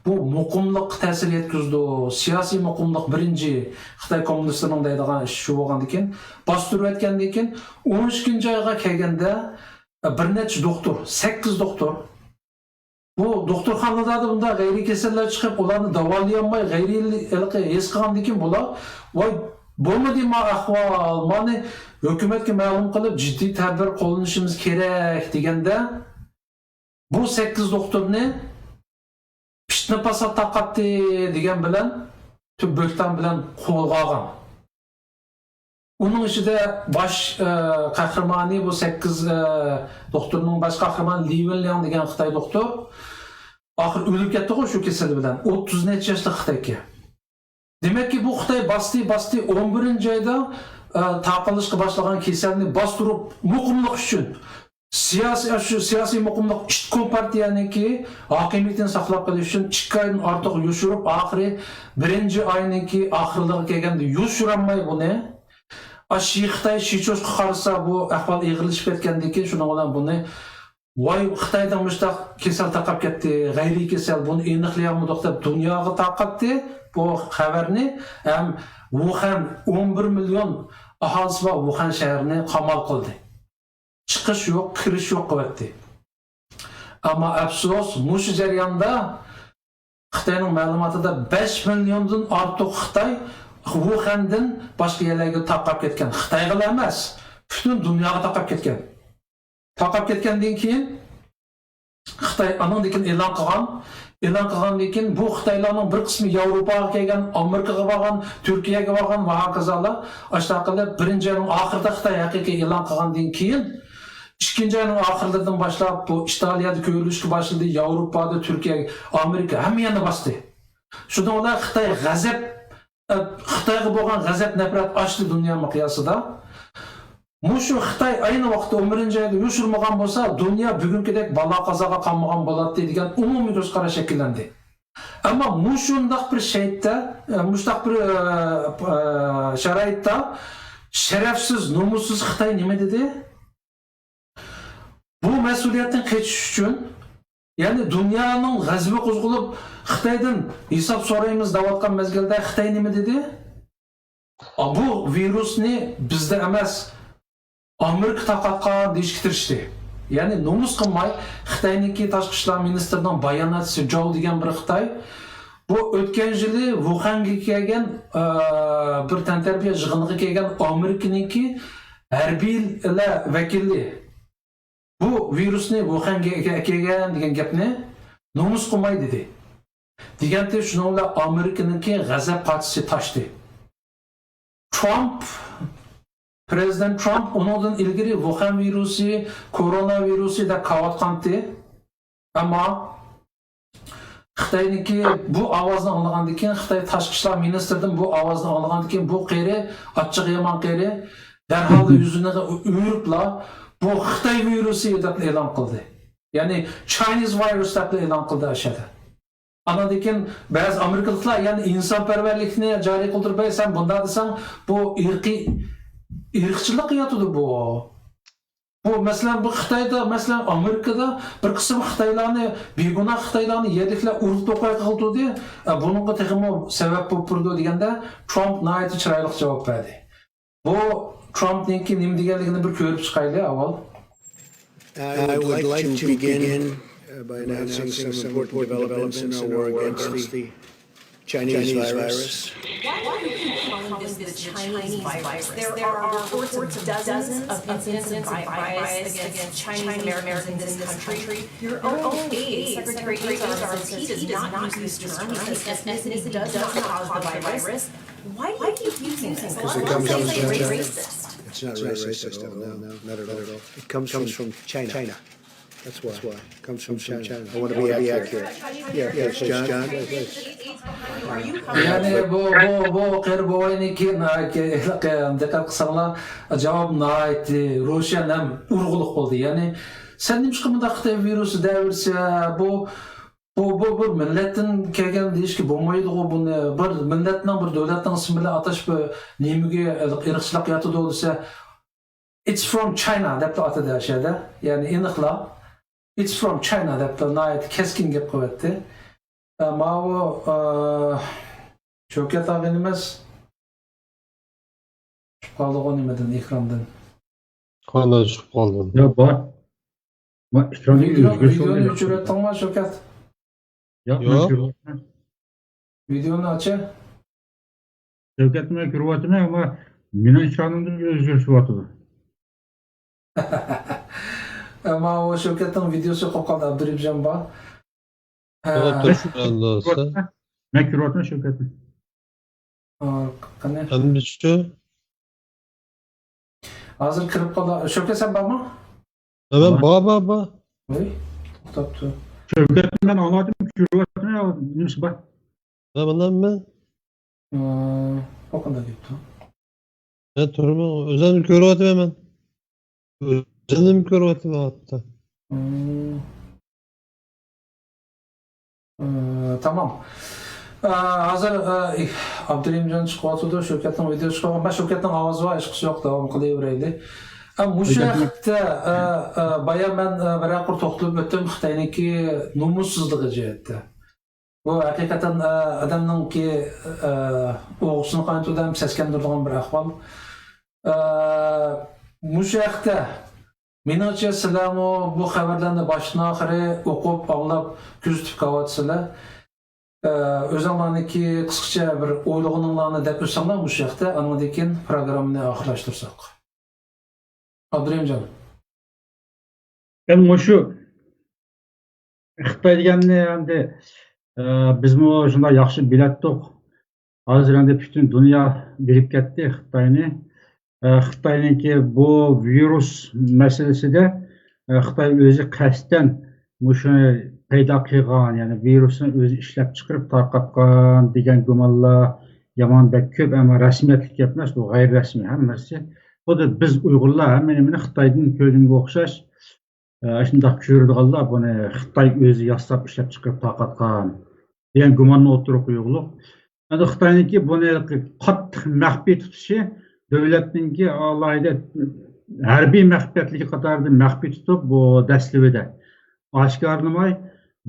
bu muqimlik ta'sir yetkazdi. Siyosiy muqimlik birinchi Xitoy kommunistlarining deydigan ish shu bo'lgandan keyin bosib o'tgandan keyin 12-oyga kelganda bir necha doktor, 8 doktor bu doktorxonalarda bunda g'ayriy kasallar chiqib, ularni davolay g'ayriylikni his qilgandan keyin bular voy bo'lmadi ma ahvol, mana hukumatga ma'lum qilib jiddiy tadbir qo'llanishimiz kerak deganda bu 8 doktorni pishni pasat taqatdi degan bilan tubbo'ktan bilan qo'lga olgan. Onun içinde baş kahramanı bu 8 doktorunun baş kahramanı Li Wenliang degan Xitoy doktor axir o'lib ketdi shu kasali bilan 30 necha yoshli Xitoyga. Demak ki bu Xitoy basti 11-oyda taqilishga boshlagan kasalni bostirib muqimlik uchun siyosiy muqimlik ishchi kompartiyaniki hokimiyatini saqlab qolish uchun 2 oydan ortiq yoshirib oxiri 1-oyninki oxirlariga kelganda yoshirolmay buni Xitoy Shicho'shqa qarasa bu ahvol eg'irlashib ketgandan keyin shuni bilan buni voy Xitoydan mushtaq kasal taqab ketdi, g'ayriy kasal, buni aniqlayolmadik deb dunyoga tarqatdi bu xabarni. Ham Wuhan 11 million aholisi bor Wuhan shahrini qamal qildi. Chiqish yo'q, kirish yo'q qilyapti. Ammo afsus, mush jarayonda Xitoyning ma'lumotida 5 milliondan ortiq Xitoy Wuhan'dan boshqa yerlarga tarqab ketgan. Xitoyga emas, butun dunyoga tarqab ketgan. Tarqab ketgandan keyin Xitoy anandan e'lon qilgandan keyin bu Xitoylarning bir qismi Yevropaga kelgan, Amerikaga borgan, Turkiyaga borgan va hokazolar. Ashta qilib 1-oyning oxirida Xitoy haqiqiy e'lon qilgandan keyin 2-oyning oxirlaridan boshlab bu Italiyada ko'rilishga boshladi, Yevropada, Turkiya, Amerika hamma yerni bosdi. Shundan ular Xitoy g'azab Xitoyga bo'lgan g'azab nafrat ochdi dunyo miqyosida. Mushu Xitoy ayni vaqtda 11-oyda yoshirmagan bo'lsa, dunyo bugünkidek balo qazoga qolmagan bo'ladi degan umumiy ko'zqarash shakllandi. Ammo mushundaq bir shaytda, mushtaq bir sharoitda sharafsiz, nomussiz Xitoy nima dedi? Bu mas'uliyatdan qachish uchun, ya'ni dunyoning g'azbi qo'zg'alib Xitoydan hisob so'raymiz deyotgan mezgilda Xitoy nima dedi? Bu virusni bizda emas, Amerika tarqatgan deyishga tirishdi. Ya'ni nomus qilmay Xitoyniki tashqi ishlar ministrining bayonotchisi Zhou degan bir Xitoy bu o'tgan yili Wuhanga kelgan bir tantarbiya yig'iniga kelgan Amerikaniki harbiylar vakili bu virusni Wuhanga kelgan degan gapni nomus qilmay dedi. Deganda shuni bilan Amerikaniki g'azab partisi tashdi. Prezident Trump ondan ilgari Wuhan virusi, koronavirusi deb qavatqandi. Ammo Xitoyniki bu ovozni olgandan keyin Xitoy tashqi ishlar ministridan bu ovozni olgandan keyin bu qeri achchiq yomon qeri darhol yuzini o'ribla bu Xitoy virusi deb e'lon qildi. Ya'ni Chinese virus deb e'lon qildi ashada. Anadan keyin ba'zi amerikaliklar ya'ni insonparvarlikni joriy qildirmaysan, bunda desang bu irqchilik qiyatidi bu. Bu masalan bu Xitoyda, masalan Amerikada bir qism Xitoylarni, begunoh Xitoylarni yerliklar urib to'qay qildi. Buningga texmo sabab bo'lib turdi deganda Trump nihoyat chiroyli javob berdi. Bu Trumpningki nima deganligini bir ko'rib chiqaylik avval.
I would like to begin by announcing some important developments in our war against the Chinese virus.
Why are you calling this the Chinese virus? There are reports of dozens of incidents of bias against Chinese Americans in this country. Your own aide, Secretary Azar, does not use this term because ethnicity does not cause the virus. Why do you keep using this?
Because it comes from racist. It's not racist at all. No, not at all. It comes from China. That's why. It comes from China. I want to be accurate. Yes, John.
Yani bu qirboyniki dikkat qilsanglar javob nihoyatda ro'shan ham urg'uliq bo'ldi. Ya'ni sen nima qilmoqda Xitoy virusi davrsa bu bir millatdan kelgan deyishga bo'lmaydi ku buni bir millatning bir davlatning ismi bilan atash bu nimaga irqchilik yotadi desa it's from China deb atadi ashada. Ya'ni aniqla it's from China deb nihoyat keskin gap qilyapti. Ama o Şevket abimiz çıkıp kaldı o nimeden ekrandan.
Qanday chiqib qoldin?
Yo, bor.
Videonu o'chirayotding mi Şevket?
Yo'q.
Videonu aç.
Shavkatni ko'ryapman, ammo meni ekranimda o'zgarishyapti.
Ama o Şevket'in videosu qolib qoldi, Abduribjon bor.
Ben ko'ryapman Shavkatni.
Qani?
Endi-chi?
Hozir kirib qoldi. Shavkat sen bormi?
Men bor.
Voy, to'xtabdi.
Shavkatni men anladim, ko'ryapman, nimasi bor?
Mandanmi?
O qanday debdi?
Ben turman, o'zim ko'ryapman. O'zim ko'ryapman hatta.
Tamam. Hazır Abdurrahimjon chiqyapti, Shavkatning videosi chiqadi. Ama Shavkatning ovozi va ishqisi yo'q, davom qilaveraylik. O'sha haqda bayan men bir to'xtalib o'tdim Xitoyniki nomussizligi jihatda. Bu haqiqatan odamningki o'g'sini qanchadan seskandiradigan bir ahvol. O'sha haqda menimcha sizlar bu xabarlarni boshdan oxiri o'qib, anglab, kuzatib qolsanglar, o'zinglarniki qisqacha bir o'ylaganinglarni deb o'tsanglar bu yoqda, andan keyin programmani oxirlashtirsak. Abdurrahimjon.
Endi shu Xitoy deganni endi bizmi shunday yaxshi bilatdik. Hozir endi butun dunyo bilib ketdi Xitoyni. Xitoyniki bu virus masalasida Xitoy o'zi qasddan shuni paydo qilgan, ya'ni virusni o'zi ishlab chiqarib tarqatgan degan gumonlar yomondek ko'p, ammo rasmiyatli gap emas, bu g'ayri-rasmiy hammasi. Bu da biz Uyg'urlar hamma Xitoydan ko'rganga o'xshash shunday ko'radiganlar buni Xitoy o'zi yasab ishlab chiqarib tarqatgan degan gumonni o'tirib qo'yuqliq. Endi Xitoyniki buni qattiq maxfiy tutishi davlatninki alohida harbiy maxfiyatligi qatorida maxfiy tutib bu dastlabida oshkorlamay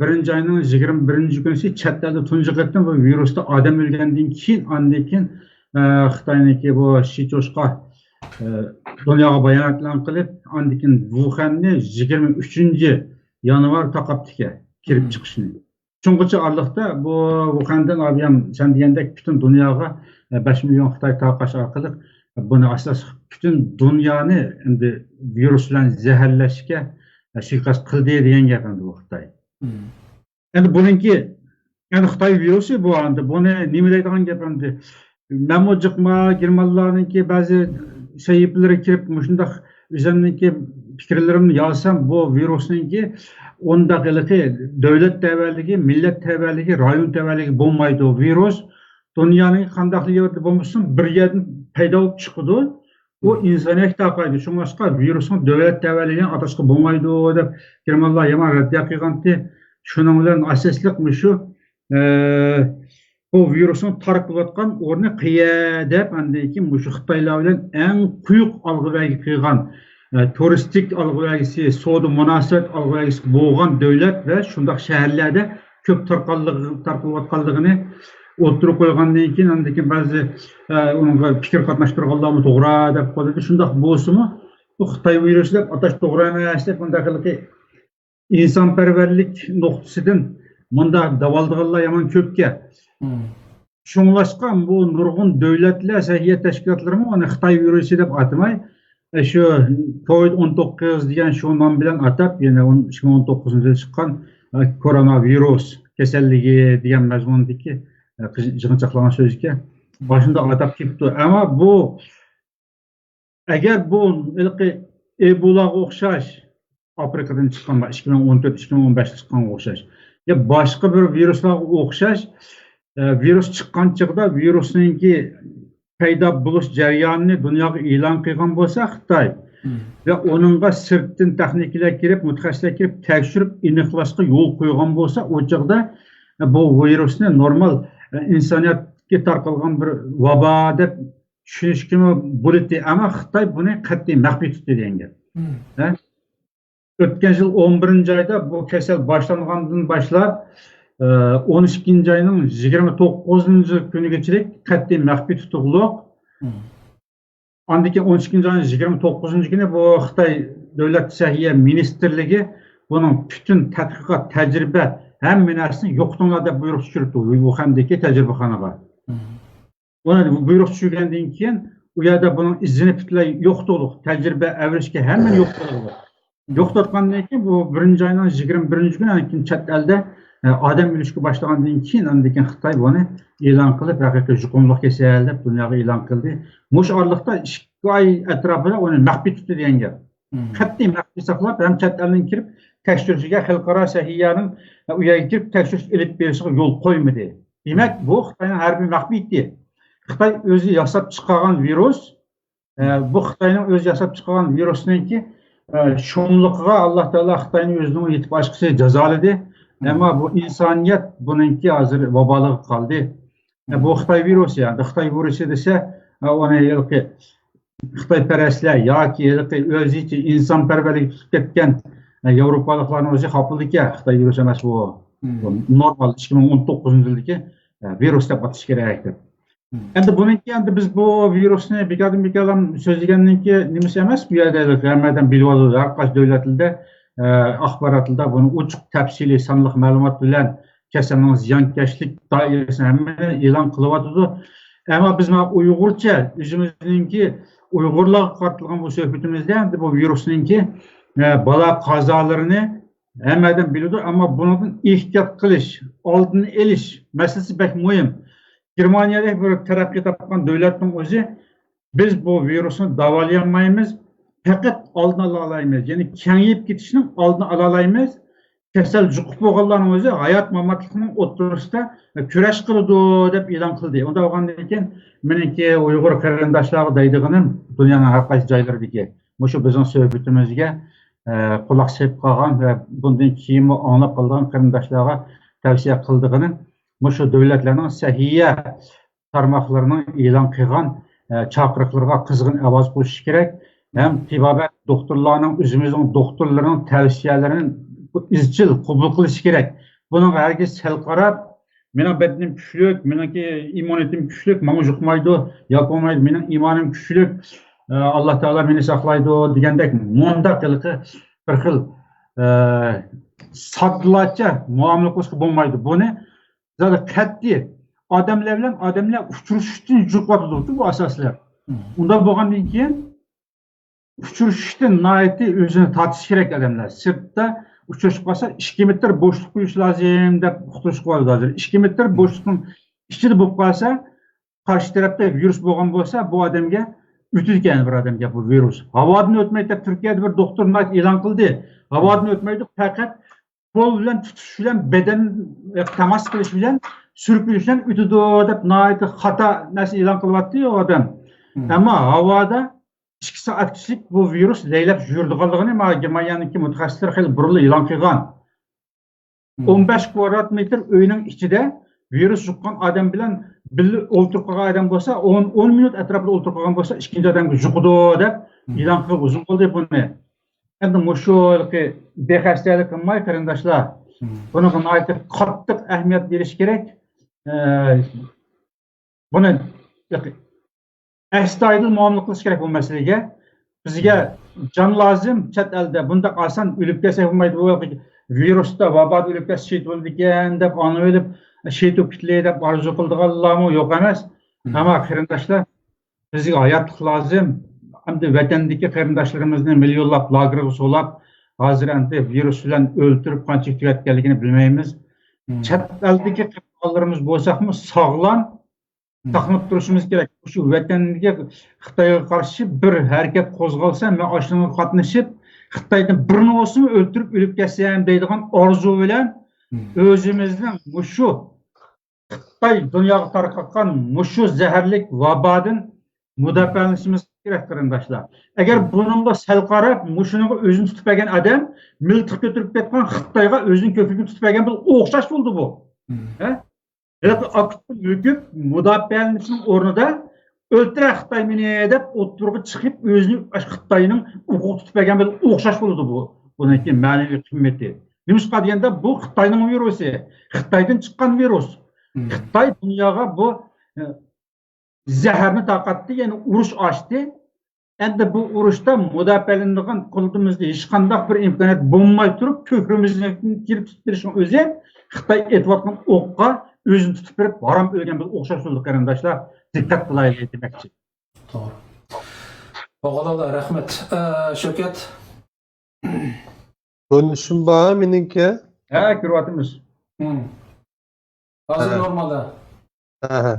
1-oyning 21-kunisi chet elda tunji qatim bu virusda odam o'lgandan keyin andan keyin Xitoyniki bu Shichoshqa dunyoga bayonot e'lon qilib, andikin Wuhanni 23 yanvar taqabtiga kirib chiqishni. Chunqicha arliqda bu Wuhandan aviyam sen degandek bütün dunyoga 5 milyon Xitoy tarqash orqali buni asos bütün dunyoni endi virus bilan zaharlashga suiqasd qildi degan gap endi bu Xitoy. Endi buningki endi Xitoy virusi bu endi buni nima deydigan gap endi namojiqma Germanlarningki ba'zi sayyiplari kirib shundaq o'zimningki fikrlarimni yozsam bu virusningki ondaqiligi davlat tavalligi, millat tavalligi, rayon tavalligi bo'lmaydi. Virus dunyoning qandaqli yerda bo'lmasin bir yerdan paydo bo'lib chiqadi. U insoniyat taqaydi. Shunga virusning davlat tavalligi atashqa bo'lmaydi deb Germanlar yomon raddiya qilgandi. Shuning bilan asosliqmi shu bu virusning tarqalayotgan o'rni qiya deb andiki shu Xitoylar bilan eng quyuq alg'ivagi qilgan turistik alg'ivagisi, savdo munosabat alg'ivagisi bo'lgan davlat va shundoq shaharlarda ko'p tarqalayotganligini o'tirib qo'ygandan keyin andiki ba'zi unga fikr qatnashtirganlarni to'g'ri deb qo'ydi. Shundoq bo'lsa-mu bu Xitoy virusi deb atash to'g'ri emas deb bundaqiligi insonparvarlik nuqtasidan bunda davoldiganlar yomon ko'pga. Shunlashqa bu nurg'un davlatlar, sahiyat tashkilotlari uni Xitoy virusi deb atmay, shu COVID-19 degan shu nom bilan atab, yana 2019-yilda chiqqan koronavirus kasalligi degan mazmundagi jig'inchoqlagan so'zga boshida atab ketdi. Ammo bu agar bu Ebolaga o'xshash Afrikadan chiqqan 2014-2015 chiqqanga o'xshash ya boshqa bir viruslarga o'xshash virus chiqqan chog'da virusningki paydo bo'lish jarayonini dunyoga e'lon qilgan bo'lsa Xitoy va uningga sirtdan texnikalar kirib, mutaxassislar kirib tekshirib aniqlashga yo'l qo'ygan bo'lsa, o chog'da bu virusni normal insoniyatga tarqalgan bir vabo deb tushunishga bo'ladi. Ammo Xitoy buni qat'iy maxfiy tutdi degan gap. O'tgan yil 11-oyda bu kasal boshlangandan boshlab 12-oyning 29-kunigacha qat'iy maxfiy tutuqliq. Andiki 12-oyning 29-kuni bu Xitoy davlat sahiya ministrligi buning bütün tadqiqot, tajriba hamma narsani yo'qtinglar deb buyruq tushirdi Wuhandagi tajribaxonaga. Buni buyruq tushirgandan keyin u yerda buning izini butunlay yo'qdilik, tajriba avrishga hamma yo'qdilik. Yo'qotgandan keyin bu 1-oyning 21-kuni chet elda odam o'lishga boshlagandan keyin andikin Xitoy buni e'lon qilib, haqiqiy yuqumliq kasal deb dunyoga e'lon qildi. Mush orliqda 2 oy atrofida uni maxfiy tutdi degan gap. Qat'iy maxfiy saqlab, ham chet eldan kirib tekshirishga xalqaro sahiyaning u yerga kirib tekshirish olib berishiga yo'l qo'ymadi. Demak, bu Xitoyning harbiy maxfiydi. Xitoy o'zi yasab chiqqan virus, bu Xitoyning o'zi yasab chiqqan virusningki şumluqqa Allah Teala Xitoyning o'zining yetib oshqisi jazoladi. Ammo bu insoniyat buningki hozir vabolig qoldi. Bu Xitoy virusi, yani Xitoy virusi desa, uni yo'qi Xitoyparastlar yoki o'zicha insonparvarlik tutib ketgan Yevropaliklarning o'zi xafaligi Xitoy virusi emas bu. Normal 2019-yildagi virus deb atash kerak deb. Endi buningki endi biz bu virusni bekardan so'zlagandan keyin nimasi emas, bu yerda hammadan bilib oladi. Har qaysi davlatlarda axborotlarda buni ochiq tafsiliy sonliq ma'lumot bilan kasalning ziyonkashlik doirasini hamma e'lon qilyapti. Ammo biz Uyg'urcha o'zimizningki Uyg'urlarga qaratilgan bu suhbatimizda endi bu virusningki balo qazolarini hammadan biladi, ammo bundan ehtiyot qilish, oldini olish masalasi bek muhim. Germaniyada bir tarafga topgan davlatning o'zi biz bu virusni davolayolmaymiz, faqat oldini ola olamiz. Ya'ni kengayib ketishning oldini ola olamiz. Kasal juqib bo'lganlarning o'zi hayot mamotlikning o'rtasida kurash qiladi deb e'lon qildi. Unda bo'lgandan keyin meniki Uyg'ur qarindoshlari deydiganim dunyoning har qaysi joylaridagi shu bizning suhbatimizga quloq solib qolgan va bundan keyin anglab qolgan qarindoshlarga tavsiya qildiganim shu davlatlarning sahiya tarmoqlarining e'lon qilgan chaqiriqlarga qizg'in ovoz qo'shish kerak. Ham tibobat doktorlarning o'zimizning doktorlarining tavsiyalarini izchil qabul qilish kerak. Buning hargiz sal qarab, mening badnim kuchli, meniki immuniyatim kuchli, menga yuqmaydi, yoqmaydi, mening imonim kuchli, Allah Teala meni saqlaydi degandek mundaq qilqi bir xil sodlacha muomala qilishga bo'lmaydi. Buni zaten qat'iy odamlar bilan odamlar uchrashishdan juqotdi bu asoslar. Unda bo'lgandan keyin uchrashishdan noiti o'zini tortish kerak odamlar. Sirtda uchrashib qolsa 2 metr bo'shliq qo'yish lozim deb uqtirish qo'yadi hozir. 2 metr bo'shliqning ichida bo'lib qolsa, qarshi tarafda virus bo'lgan bo'lsa, bu odamga o'tadigan bir odamga bu virus. Havodan o'tmaydi deb Turkiyada bir doktor e'lon qildi. Havodan o'tmaydi, faqat qo'l bilan tutish bilan beden temas qilish bilan sürüklüş bilan o'tadi deb noiti xato narsa e'lon qilyapti o odam. Ammo havoda 2 soat kishlik bu virus laylab yurdiganligini Germaniyaniki mutaxassislar xil burli e'lon qilgan. 15 kvadrat metr uyning ichida virus yuqqan odam bilan birga o'ltirib qolgan odam bo'lsa, 10 minut atrofida o'ltirib qolgan bo'lsa, ikkinchi odamga yuqdi deb e'lon qilib uzun qildi buni. Endi musho'lqi bexastalik qilmay qarindoshlar. Buni qattiq ahamiyat berish kerak. Buni astoydil muomala qilish kerak bu masalaga. Bizga jon lozim, chet elda bunda oson o'lib ketsa bo'lmaydi. Bu virusda vabot o'lib ketsa shit bo'ldi ekan deb onu o'lib shit o'pitli deb orzu qildiganlarmi yo'q emas. Ammo qarindoshlar bizga hayotlik lozim. Hamda vatandagi qarindoshlarimizni millionlab lagerga solab, hozir endi virus bilan o'ltirib qancha tugatganligini bilmaymiz. Chet eldagi qarindoshlarimiz bo'lsaqmi sog'lom saqlanib turishimiz kerak. Shu vatanga Xitoyga qarshi bir harakat qo'zg'alsa, men oshliqqa qatnashib, Xitoyni birini olsin o'ltirib o'lib ketsam deydigan orzu bilan o'zimizning shu Xitoy dunyoga tarqatgan shu zaharlik vabodan mudofalanishimiz kerak qarindoshlar. Agar buningga sal qarab, mushuninga o'zini tutib olgan odam miltiq ko'tarib ketgan Xitoyga o'zini ko'pligini tutib olgan bir o'xshash bo'ldi bu. Yoki aktiv yukib mudofalanishning o'rnida o'ltira Xitoy meni deb o'tirib chiqib o'zini Xitoyning huquq tutib olgan bir o'xshash bo'ldi bu. Buniki ma'naviy qiymati. Nimishqa deganda bu Xitoyning virusi, Xitoydan chiqqan virus. Xitoy dunyoga bu zaharni tarqatdi, ya'ni urush ochdi. Endi bu urushda mudofalanadigan qo'limizda hech qanday bir imkoniyat bo'lmay turib, ko'krimizni kirib tutishning o'zi Xitoy etayotgan o'qqa o'zini tutib berib, harom o'lgan bir o'xshash bo'ldi qarindoshlar. Diqqat qilaylik demoqchi.
To'g'ri. O'g'illar, rahmat. Shavkat.
Konuşum bana meninki.
Ha, ko'ryapmiz.
Hozir normalda.
Aha.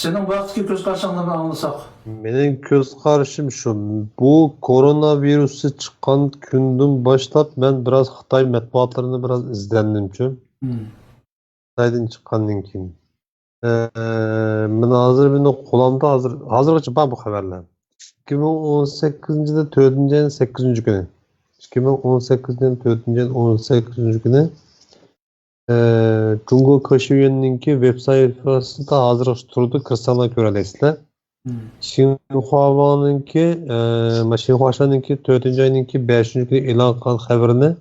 Senin vaqtga ko'z qarashingni bir anglasak.
Mening ko'z qarashim shu. Bu koronavirusi chiqqan kundan boshlab men biraz Xitoy matbuotlarini biraz izlandim-chu. Xitoydan chiqqandan keyin. Men hozir meni qo'limda hozirgacha bor bu xabarlar. 2018-da 4-ayning 8-kuni. 2018-ning 4-ayning 18-kuni Jungo Koşuyen'ninki web sayfasında hazır turdu kırsana göreleysizler. Xinhua'nınki, Xinhua'nınki 4. ayınınki 5. günü e'lon qilgan xabarini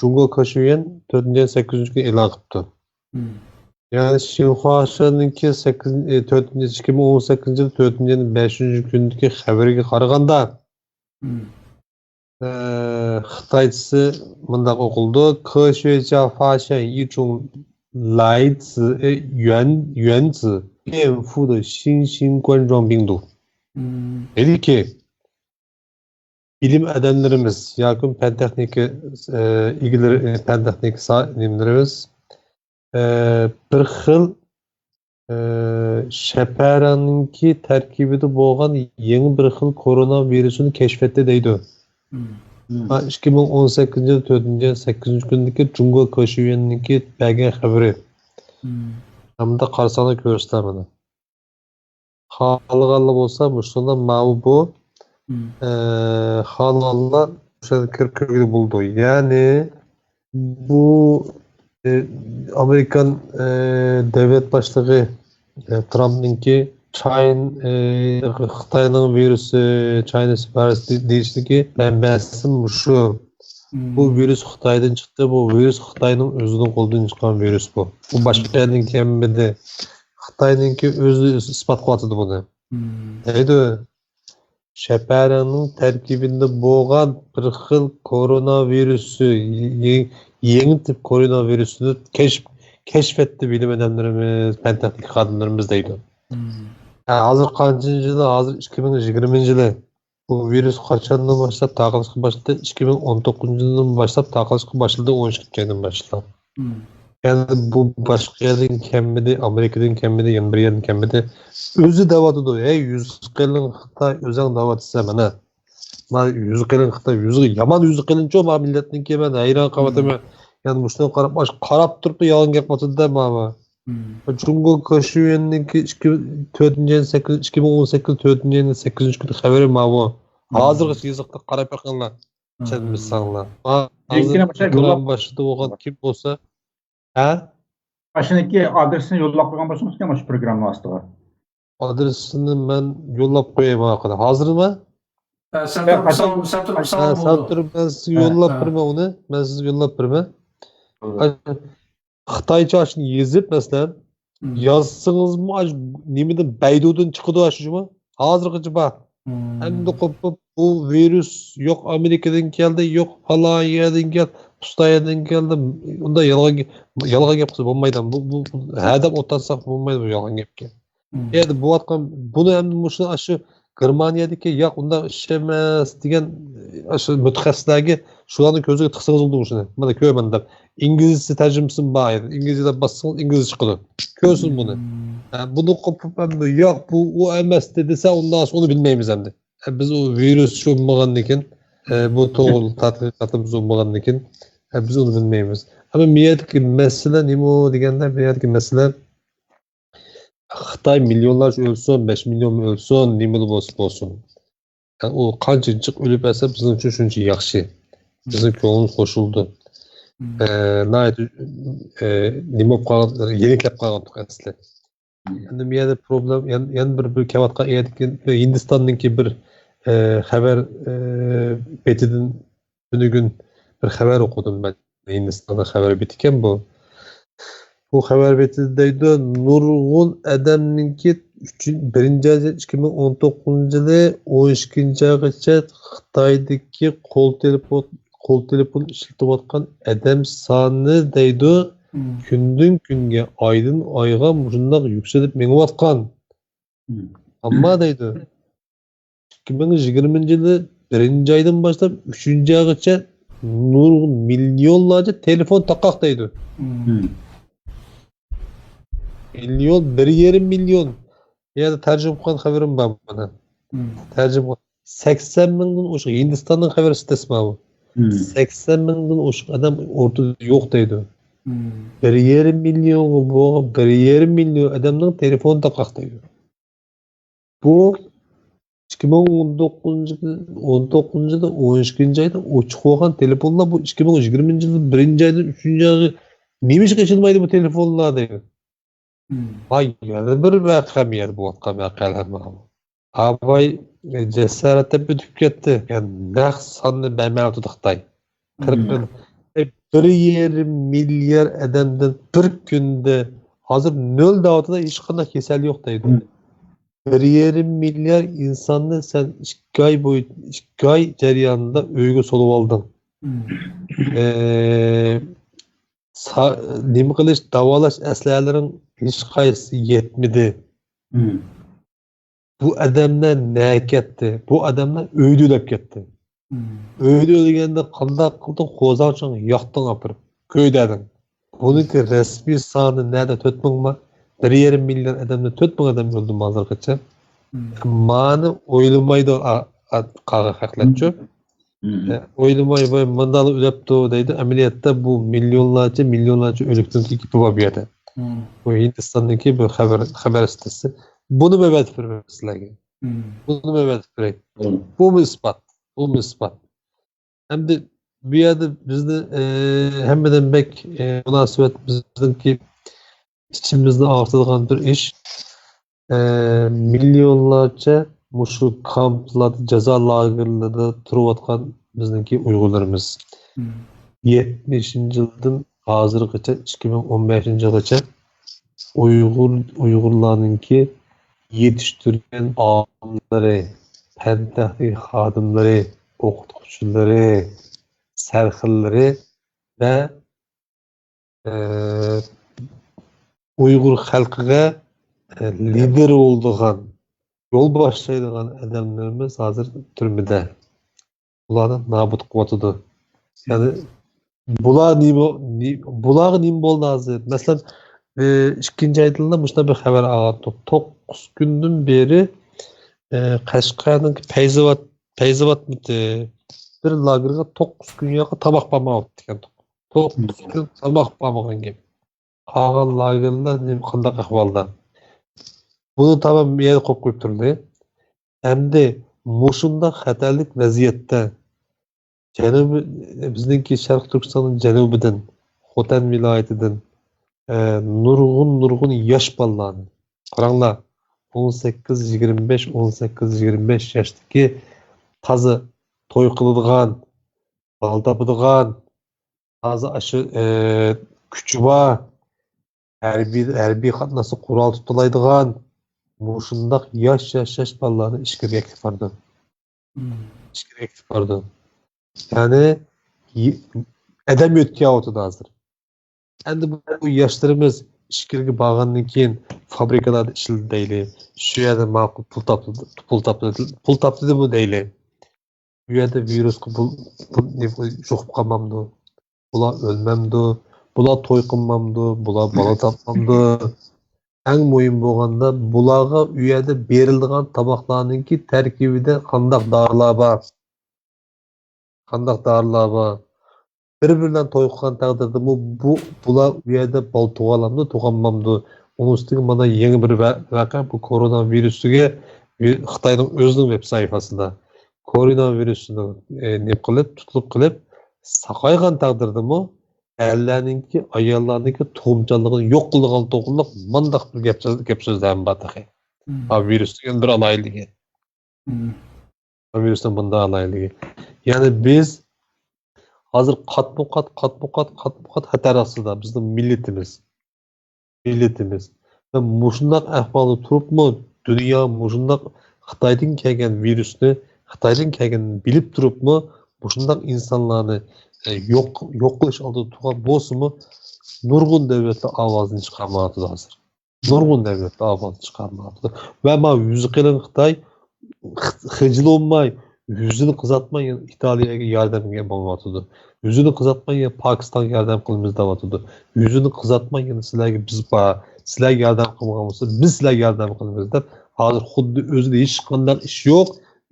Jungo Koşuyen 4. ayın 8. günü e'lon qilibdi. Yani Xinhua'nınki 2018 yıl 4. ayın 5. günündeki xabariga qaraganda Xitaycısı mındaq oquldu. 科学家发现一种来自原子变复的新型冠状病毒. Dedi ki bilim adamlarımız, yakın pen texniki ilgileri pen texniki sahiplerimiz bir xil şeperanınki terkibide bo'lgan yeni bir xil koronavirusunu keşfetti deydi. 2018 yıl 4. 8. gündeki Jungo Koşuyen'ninki bergen xabari. Hamda qarsana ko'rsatlar mana. Xalqalla bo'lsa, mushunda ma'lum bu xalqlar o'sha kirkirli bo'ldi. Ya'ni bu Amerikan devlet başlığı Trump'ninki Xitoyning virusi China virus deyishdiki manbasi shu. Bu virus Xitoydan chiqdi, bu virus Xitoyning o'zining qo'lidan chiqqan virus bu. Bu boshqa yerning kamida Xitayninki özü ispat qılatıdı bunu. Neydi? Şeperenin terkibinde boğan bir xil koronavirüsü, yeni tip koronavirüsünü keşfetti bilim adamlarımız, fen texnik xadimlerimiz deydi. Hazır kaçıncı yılı? Hazır 2020 yılı. Bu virüs kaçandan başlap taqılışqa başladı? 2019 yıldan başlap taqılışqa başladı, 12 aydan başlap. Yani bu başka yerden kemmidi, Amerika'dan kemmidi, yani bir yerden kemmidi. Özü davatıdı. 100 qilin Xitay özün davatısa mana. Ma 100 qilin Xitay, yaman 100 qilin ço ma milletninki men hayran qavatıma. Yani muşdan qarab turib yalan gap qotida ma. Jungo Koşuyen'ninki 2018 4. 8. günü xabari ma bu. Hazırgı yazıqda qarab baxanlar. Çenimiz sağlar.
Linkine
başladı oğan kim olsa. Ha?
Başındaki adresini yollap qo'ygan bo'lsangiz ham shu programma ostiga.
Adresini ben yollab qo'yayım haqida. Hazır mı?
Sen
turib ben size yollab birme onu. Ben size yollab birme. Xitaycha açın yazıp mesela yazsınız mı? Nemeden Baidu'dan çıkıdı aşıcı mı? Hazırgıcı bak. Hem de kopup bu virüs yok Amerika'dan geldi, yok falan yerden geldi, Pustaya'dan geldi. Onda yalan yapısı olmaydı. Bu hedef otansak olmaydı bu yalan yapı. Yani bu atkan bunu hem de muşun aşı Germaniyadaki yok onda işemez diyen aşı mütehassislerge şuların közüge tıksınız oldu muşun. Bana köymen de İngilizce tercümsün bağır. İngilizce bassınız İngilizce çıkıyor. Köysün bunu. Yani bunu kopup hem de yok bu o MS dediyse ondan sonra onu bilmeyimiz hem de. Biz o virüs şu olmagandikin bu toğul tatlıkatımız olmagandikin biz onu bilmeyimiz. Ama miyetki mesele nimo degende miyetki mesele Xitay milyonlarca ölsün, 5 milyon ölsün, nimeli olsun. Yani o kancıncık ölüp ese bizim için şunca yaxşı. Bizim köyümüz koşuldu. Nayet nimop qalan, yeniklep qalandık asli. Yani bir yerde problem, yani bir kevatka eğedikin, Hindistan'daki bir haber betidin günü bir haber okudum ben. Hindistan'da haber betiken bu. Bu haber betideydi nurgun adamninki 1. 2019 yılı 12. aygacha Xitoydagi qo'l telefon ishlatib atgan adam soni deydi kundan kunga aydan oyga shundoq yuksalib meniyotgan. Ammo deydi 2020 yılı 1. aydan başlap 3. aygacha nurgun milyonlarca telefon taqaq deydi. Milyon, 1,5 milyon. Yani tercüme kılan haberim var bana. Tercüme 80 mindən oşuq. Hindistan'ın haber sitesi var bu. 80 mindən oşuq adam ortada yok deydi. 1,5 milyon bu 1,5 milyon adamın telefonu taqaq deydi. Bu 2019 yılda 12. ayda uçuq olgan telefonlar bu 2020 yılda 1. ayda 3. ayda neymiş geçilmeydi bu telefonlar deydi. Vay yani bir vakam yer bu vakam vakalar mı? Abay cesarete bütüp gitti. Yani ne sanlı bemel tutuktay. 1,5 milyar adamdan bir günde hazır 0 dağıtıda hiç kadar kesel yok deydi. 1,5 milyar insanı sen 2 ay boyu 2 ay jaryanında öygü solup aldın. Nemi qilish davolash aslalaring hech qaysi yetmedi. Bu adamlar ne ketdi? Bu adamlar öydülep ketdi. Öydülgende qanday qilding? Qo'zg'aching yoqding apirib, ko'ydading. Buniki rasmiy soni nerede 4 ming mi? 1,5 milyon adamda 4 ming adam öldü hozirgacha. Mani o'ylamaydi qaga haqlatchi. Oylamay ve mandalı ülepti deydi. Ameliyatda bu milyonlarca ölükten iki baba bir yerde. Bu Hindistan'daki bir haber sitesi. Bunu mevet vermesiyle. Bunu mevet vermek. Bu mu ispat? Bu mu ispat? Hem de bir yerde bizde hemden bek münasebet bizdenki içimizde artırılan bir iş. Milyonlarca muşu kamplarda, ceza lagerlarda turuyotgan bizdenki Uygurlarımız. 70. yıldan hazırgacha 2015 yılgacha Uygurlarınki yetiştirgen alimleri, fen tahrik xadimleri, okutuvchileri, sarxilleri ve Uygur xalqiga lider bo'lgan, yo'l boshlaydigan odamlarimiz hozir turmada. Ularni nobud qilyotidi. Ya'ni bular nima bo'ldi hozir? Masalan, 2-ayda mushta bir xabar oldim. 9 kundan beri Qashqarning Payzavat bir lagerga 9 kun yo'q tomoq bo'lmayapti ekan. 9 kun tomoq bo'lmagan gap. Qolgan lagerlar qanday ahvolda? Buni tamam yer qo'yib qo'yib turdi. Endi mushunda xatarlik vaziyatda bizningki Sharq Turkistonning janubidan, Xotan viloyatidan nurg'un yosh bolalarni qaranglar, 18-25 yoshdagi toza to'y qiladigan, bal topadigan, toza shu kuchi bor, harbiy qatnashib qurol tutilaydigan mushundaq yosh bolalarni ishga bekitib bordi. Yani adam o'tayotdi hozir. Endi bu yoshlarimiz ishga borgandan keyin fabrikalarda ishlaydi deyli. Shu yerda ma'qul pul topdi bu deyli. Bu yerda virusga yuqib qolmamdi. Bular o'lmamdi. Bular to'y qilmamdi. Bular bola topmamdi. Eng muhim bo'lganda bularga u yerda berilgan tomoqlarningki tarkibida qanday dorilar bor. Bir-birinden to'y qilgan taqdirda bular u yerda bol tug'alamdi, tug'anmamdi. Onun üstüne mana yeni bir vaqa bu koronavirüsüge Xitoyning o'zining web sayfasida koronavirusni tutilib qilib saqaygan taqdirdami erlarninki ayollarninki tug'umchanligini yo'q qilgan to'g'riliq mandaq bir gap so'zlar bor taxi. Ha virusdan bir alayligi. Virusdan bunda alayligi. Yani biz hazır qatmuqat xatar ostida bizning milletimiz ve mushundaq ahvolda turibmi dunyo mushundaq Xitoydan kelgan virusni Xitoydan kelganini bilib turibmi mushundaq insonlarni yo'q qilish oldida turgan bo'lsa-mu nurg'un davlatlar ovozini chiqarmayapti hozir. Nurg'un davlatlar ovozini chiqarmayapti. Va men yüzü qilin Xitoy xijil olmay yüzünü kızartmay İtalya'ya yardımga bo'lmatıdı. Yüzünü kızartmay Pakistan'a yardım qilamiz devatıdı. Yüzünü kızartmay sizlarga biz sizlar yardım qilmagan bo'lsa biz sizlarga yardım qilamiz deb hozir xuddi o'zida hech qanday ish yo'q,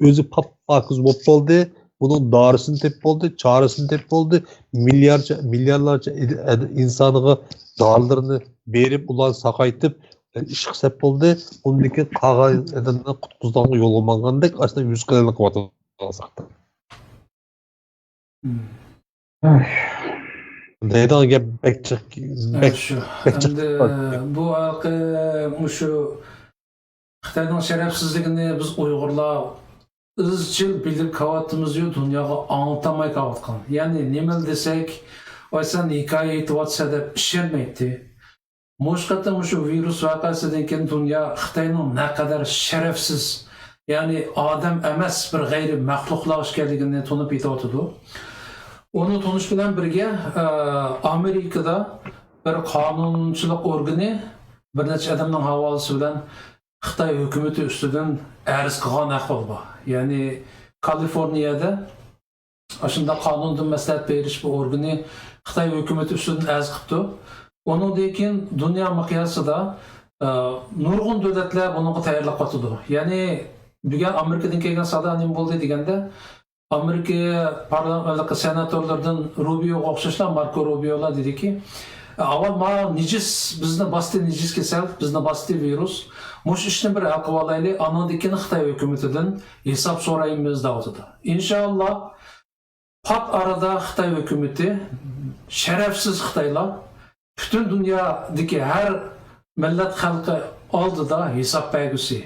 o'zi pakiz bo'lib qoldi. Bunun dorisini tep bo'ldi, chorasini tep bo'ldi. Milyarlarcha insonga dorilarni berib ular saqaytib ish qilib bo'ldi. Undaki qog'oz adamdan qutqizdanga yo'l olmagandek aslında 100 qilinib qo'ydi. Deydigan gap bekchiq.
Endi bu şu Xitoyning sharafsizligini biz Uyg'urlar izchil bilib kavatımız yok dunyoga anlatamay kavatgan. Yani nima desek, oysan hikoya aytyapsa deb ishonmaydi. Mushqatda şu virus vaqasidan keyin dunyo Xitoyning naqadar sharafsiz, yani adam emas bir g'ayri maxluqlar ekanligini tunib yetyapti. Onu tonish bilan birga Amerikada bir qonunchilik organi bir necha odamning havolasi bilan Xitoy hukumati ustidan arz qilgan ahvol bor. Yani Kaliforniyada aslında qonundan maslahat berish bu organi Xitoy hukumati ustidan arz qildi. Ondan keyin dunyo miqyosida nurg'un davlatlar bunga tayyorlab qotdi. Yani bugun Amerikadan kelgan savdo nima bo'ldi deganda Amerika parlament senatorlardan Rubio'ga o'xshashlar Marco Rubio'lar dediki, avval ma nicis bizni bosdi nicis kasal, bizni bosdi virus. Mush ishni bir hal qilib olaylik, anadikini Xitoy hukumatidan hisob so'raymiz deyapti. Inshaalloh pat arada Xitoy hukumati sharafsiz Xitoylar butun dunyodagi har millat xalqi oldida hisob bergusi.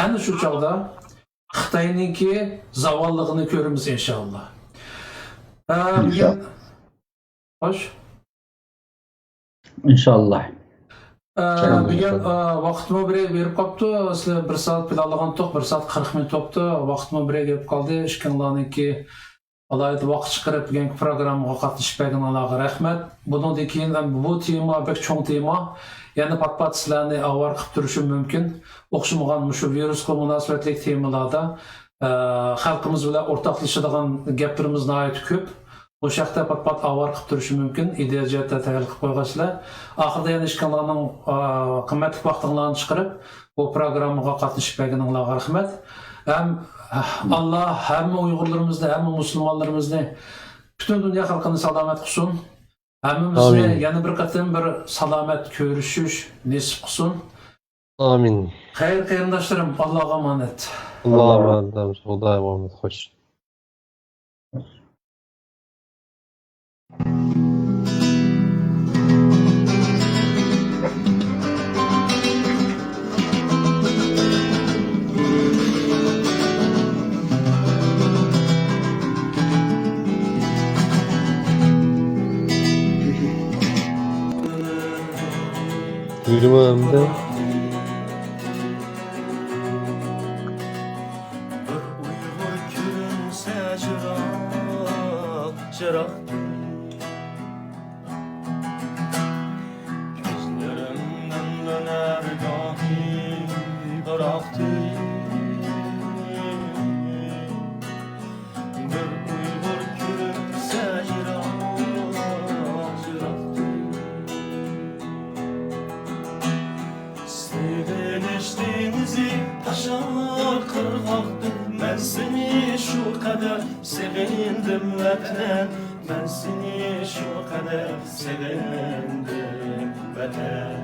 Ana shu chog'da Xitoyninki zavalligini ko'ramiz inshaalloh. Xo'sh.
İnşallah.
Bugun vaqtimi birga berib qopti. Sizlar 1 soat planlagan to'q, 1 soat 40 minut o'tdi. Vaqtimi birga berib qoldi. Ishkinglarniki alayda vaqt chiqarib bugun programmaga qatnashib berganlarga rahmat. Bundan keyin bu tema bek cho'ng tema. Yana pat-pat sizlarni avvar qilib turishim mumkin. O'xshamagan mushu virusga munosabatli temalarda xalqimiz bilan o'rtoqlashadigan gaplarimiz nihoyat ko'p. Bu şahta pat-pat avvar qilib turishi mumkin. İdeya jihatda tayyor qilib qo'ygansizlar. Oxirida yana ishkanlarning qimmatli vaqtlarini chiqarib, bu programmaga qatnashib berganinglarga rahmat. Ham Allah hamma Uyg'urlarimizni, hamma musulmonlarimizni, butun dunyo xalqini salomat qilsin. Hammamizni yana bir qatim bir salomat ko'rishish nasib qilsin.
Amin.
Xayr qarindoshlarim, Allohga omonat.
Allohga omonat. Xudoga omonat. Xo'sh. Yürümemde
sevindim vatan, ben seni şu kadar sevindim vatan.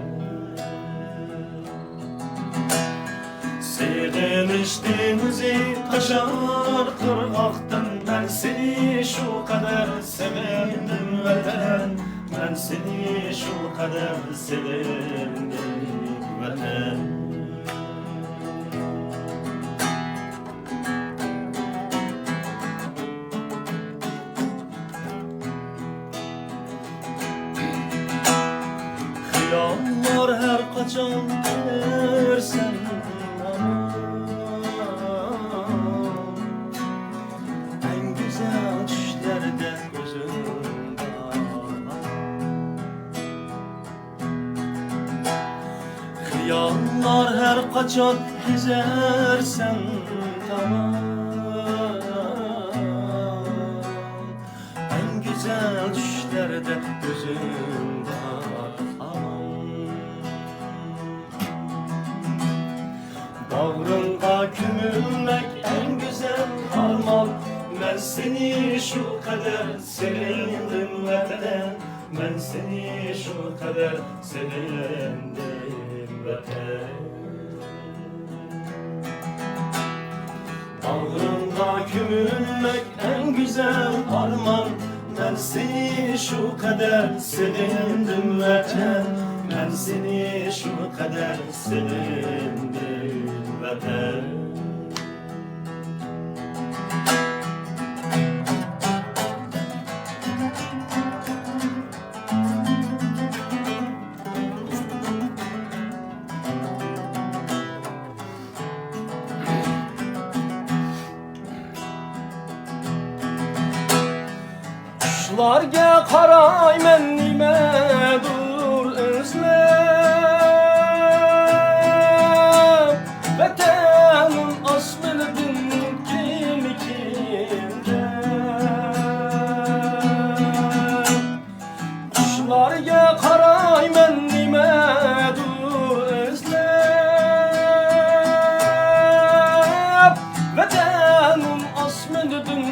Sevmiştiğimizi taşar kırmaktan, ben seni şu kadar sevindim vatan, ben seni şu kadar sevindim vatan. Yağmur her kaçan gelirsen en güzel düşlerde gözüm Hıyallar her kaçan gezersen tamam en güzel düşlerde gözüm Bağrınga kümülmek en güzel armağan. Ben seni şu kadar sevindim vatan, ben seni şu kadar sevindim vatan. Bağrınga kümülmek en güzel armağan. Ben seni şu kadar sevindim vatan, ben seni şu kadar sevindim vatan. Kuşlarga qaray men nimadur özlem Vatanım asmılıdın kimikinde Kuşlarga qaray men nimadur özlem Vatanım asmılıdın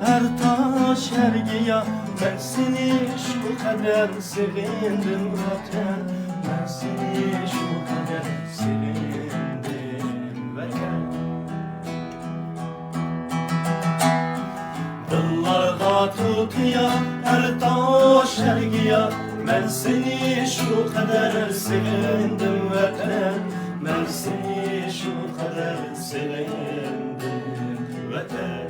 her taş her giya ben seni şu kadar sevindim vatan ben seni şu kadar sevindim vatan Dıllarga tutuya her taş her giya ben seni şu kadar sevindim vatan ben seni şu kadar sevindim vatan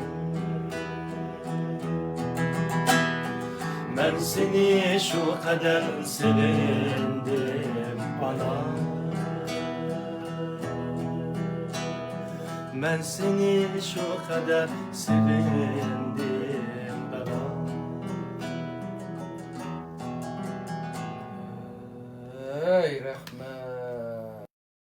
Ben seni şu kadar sevindim anam. Ben seni şu kadar sevindim babam.
Ey Rahman.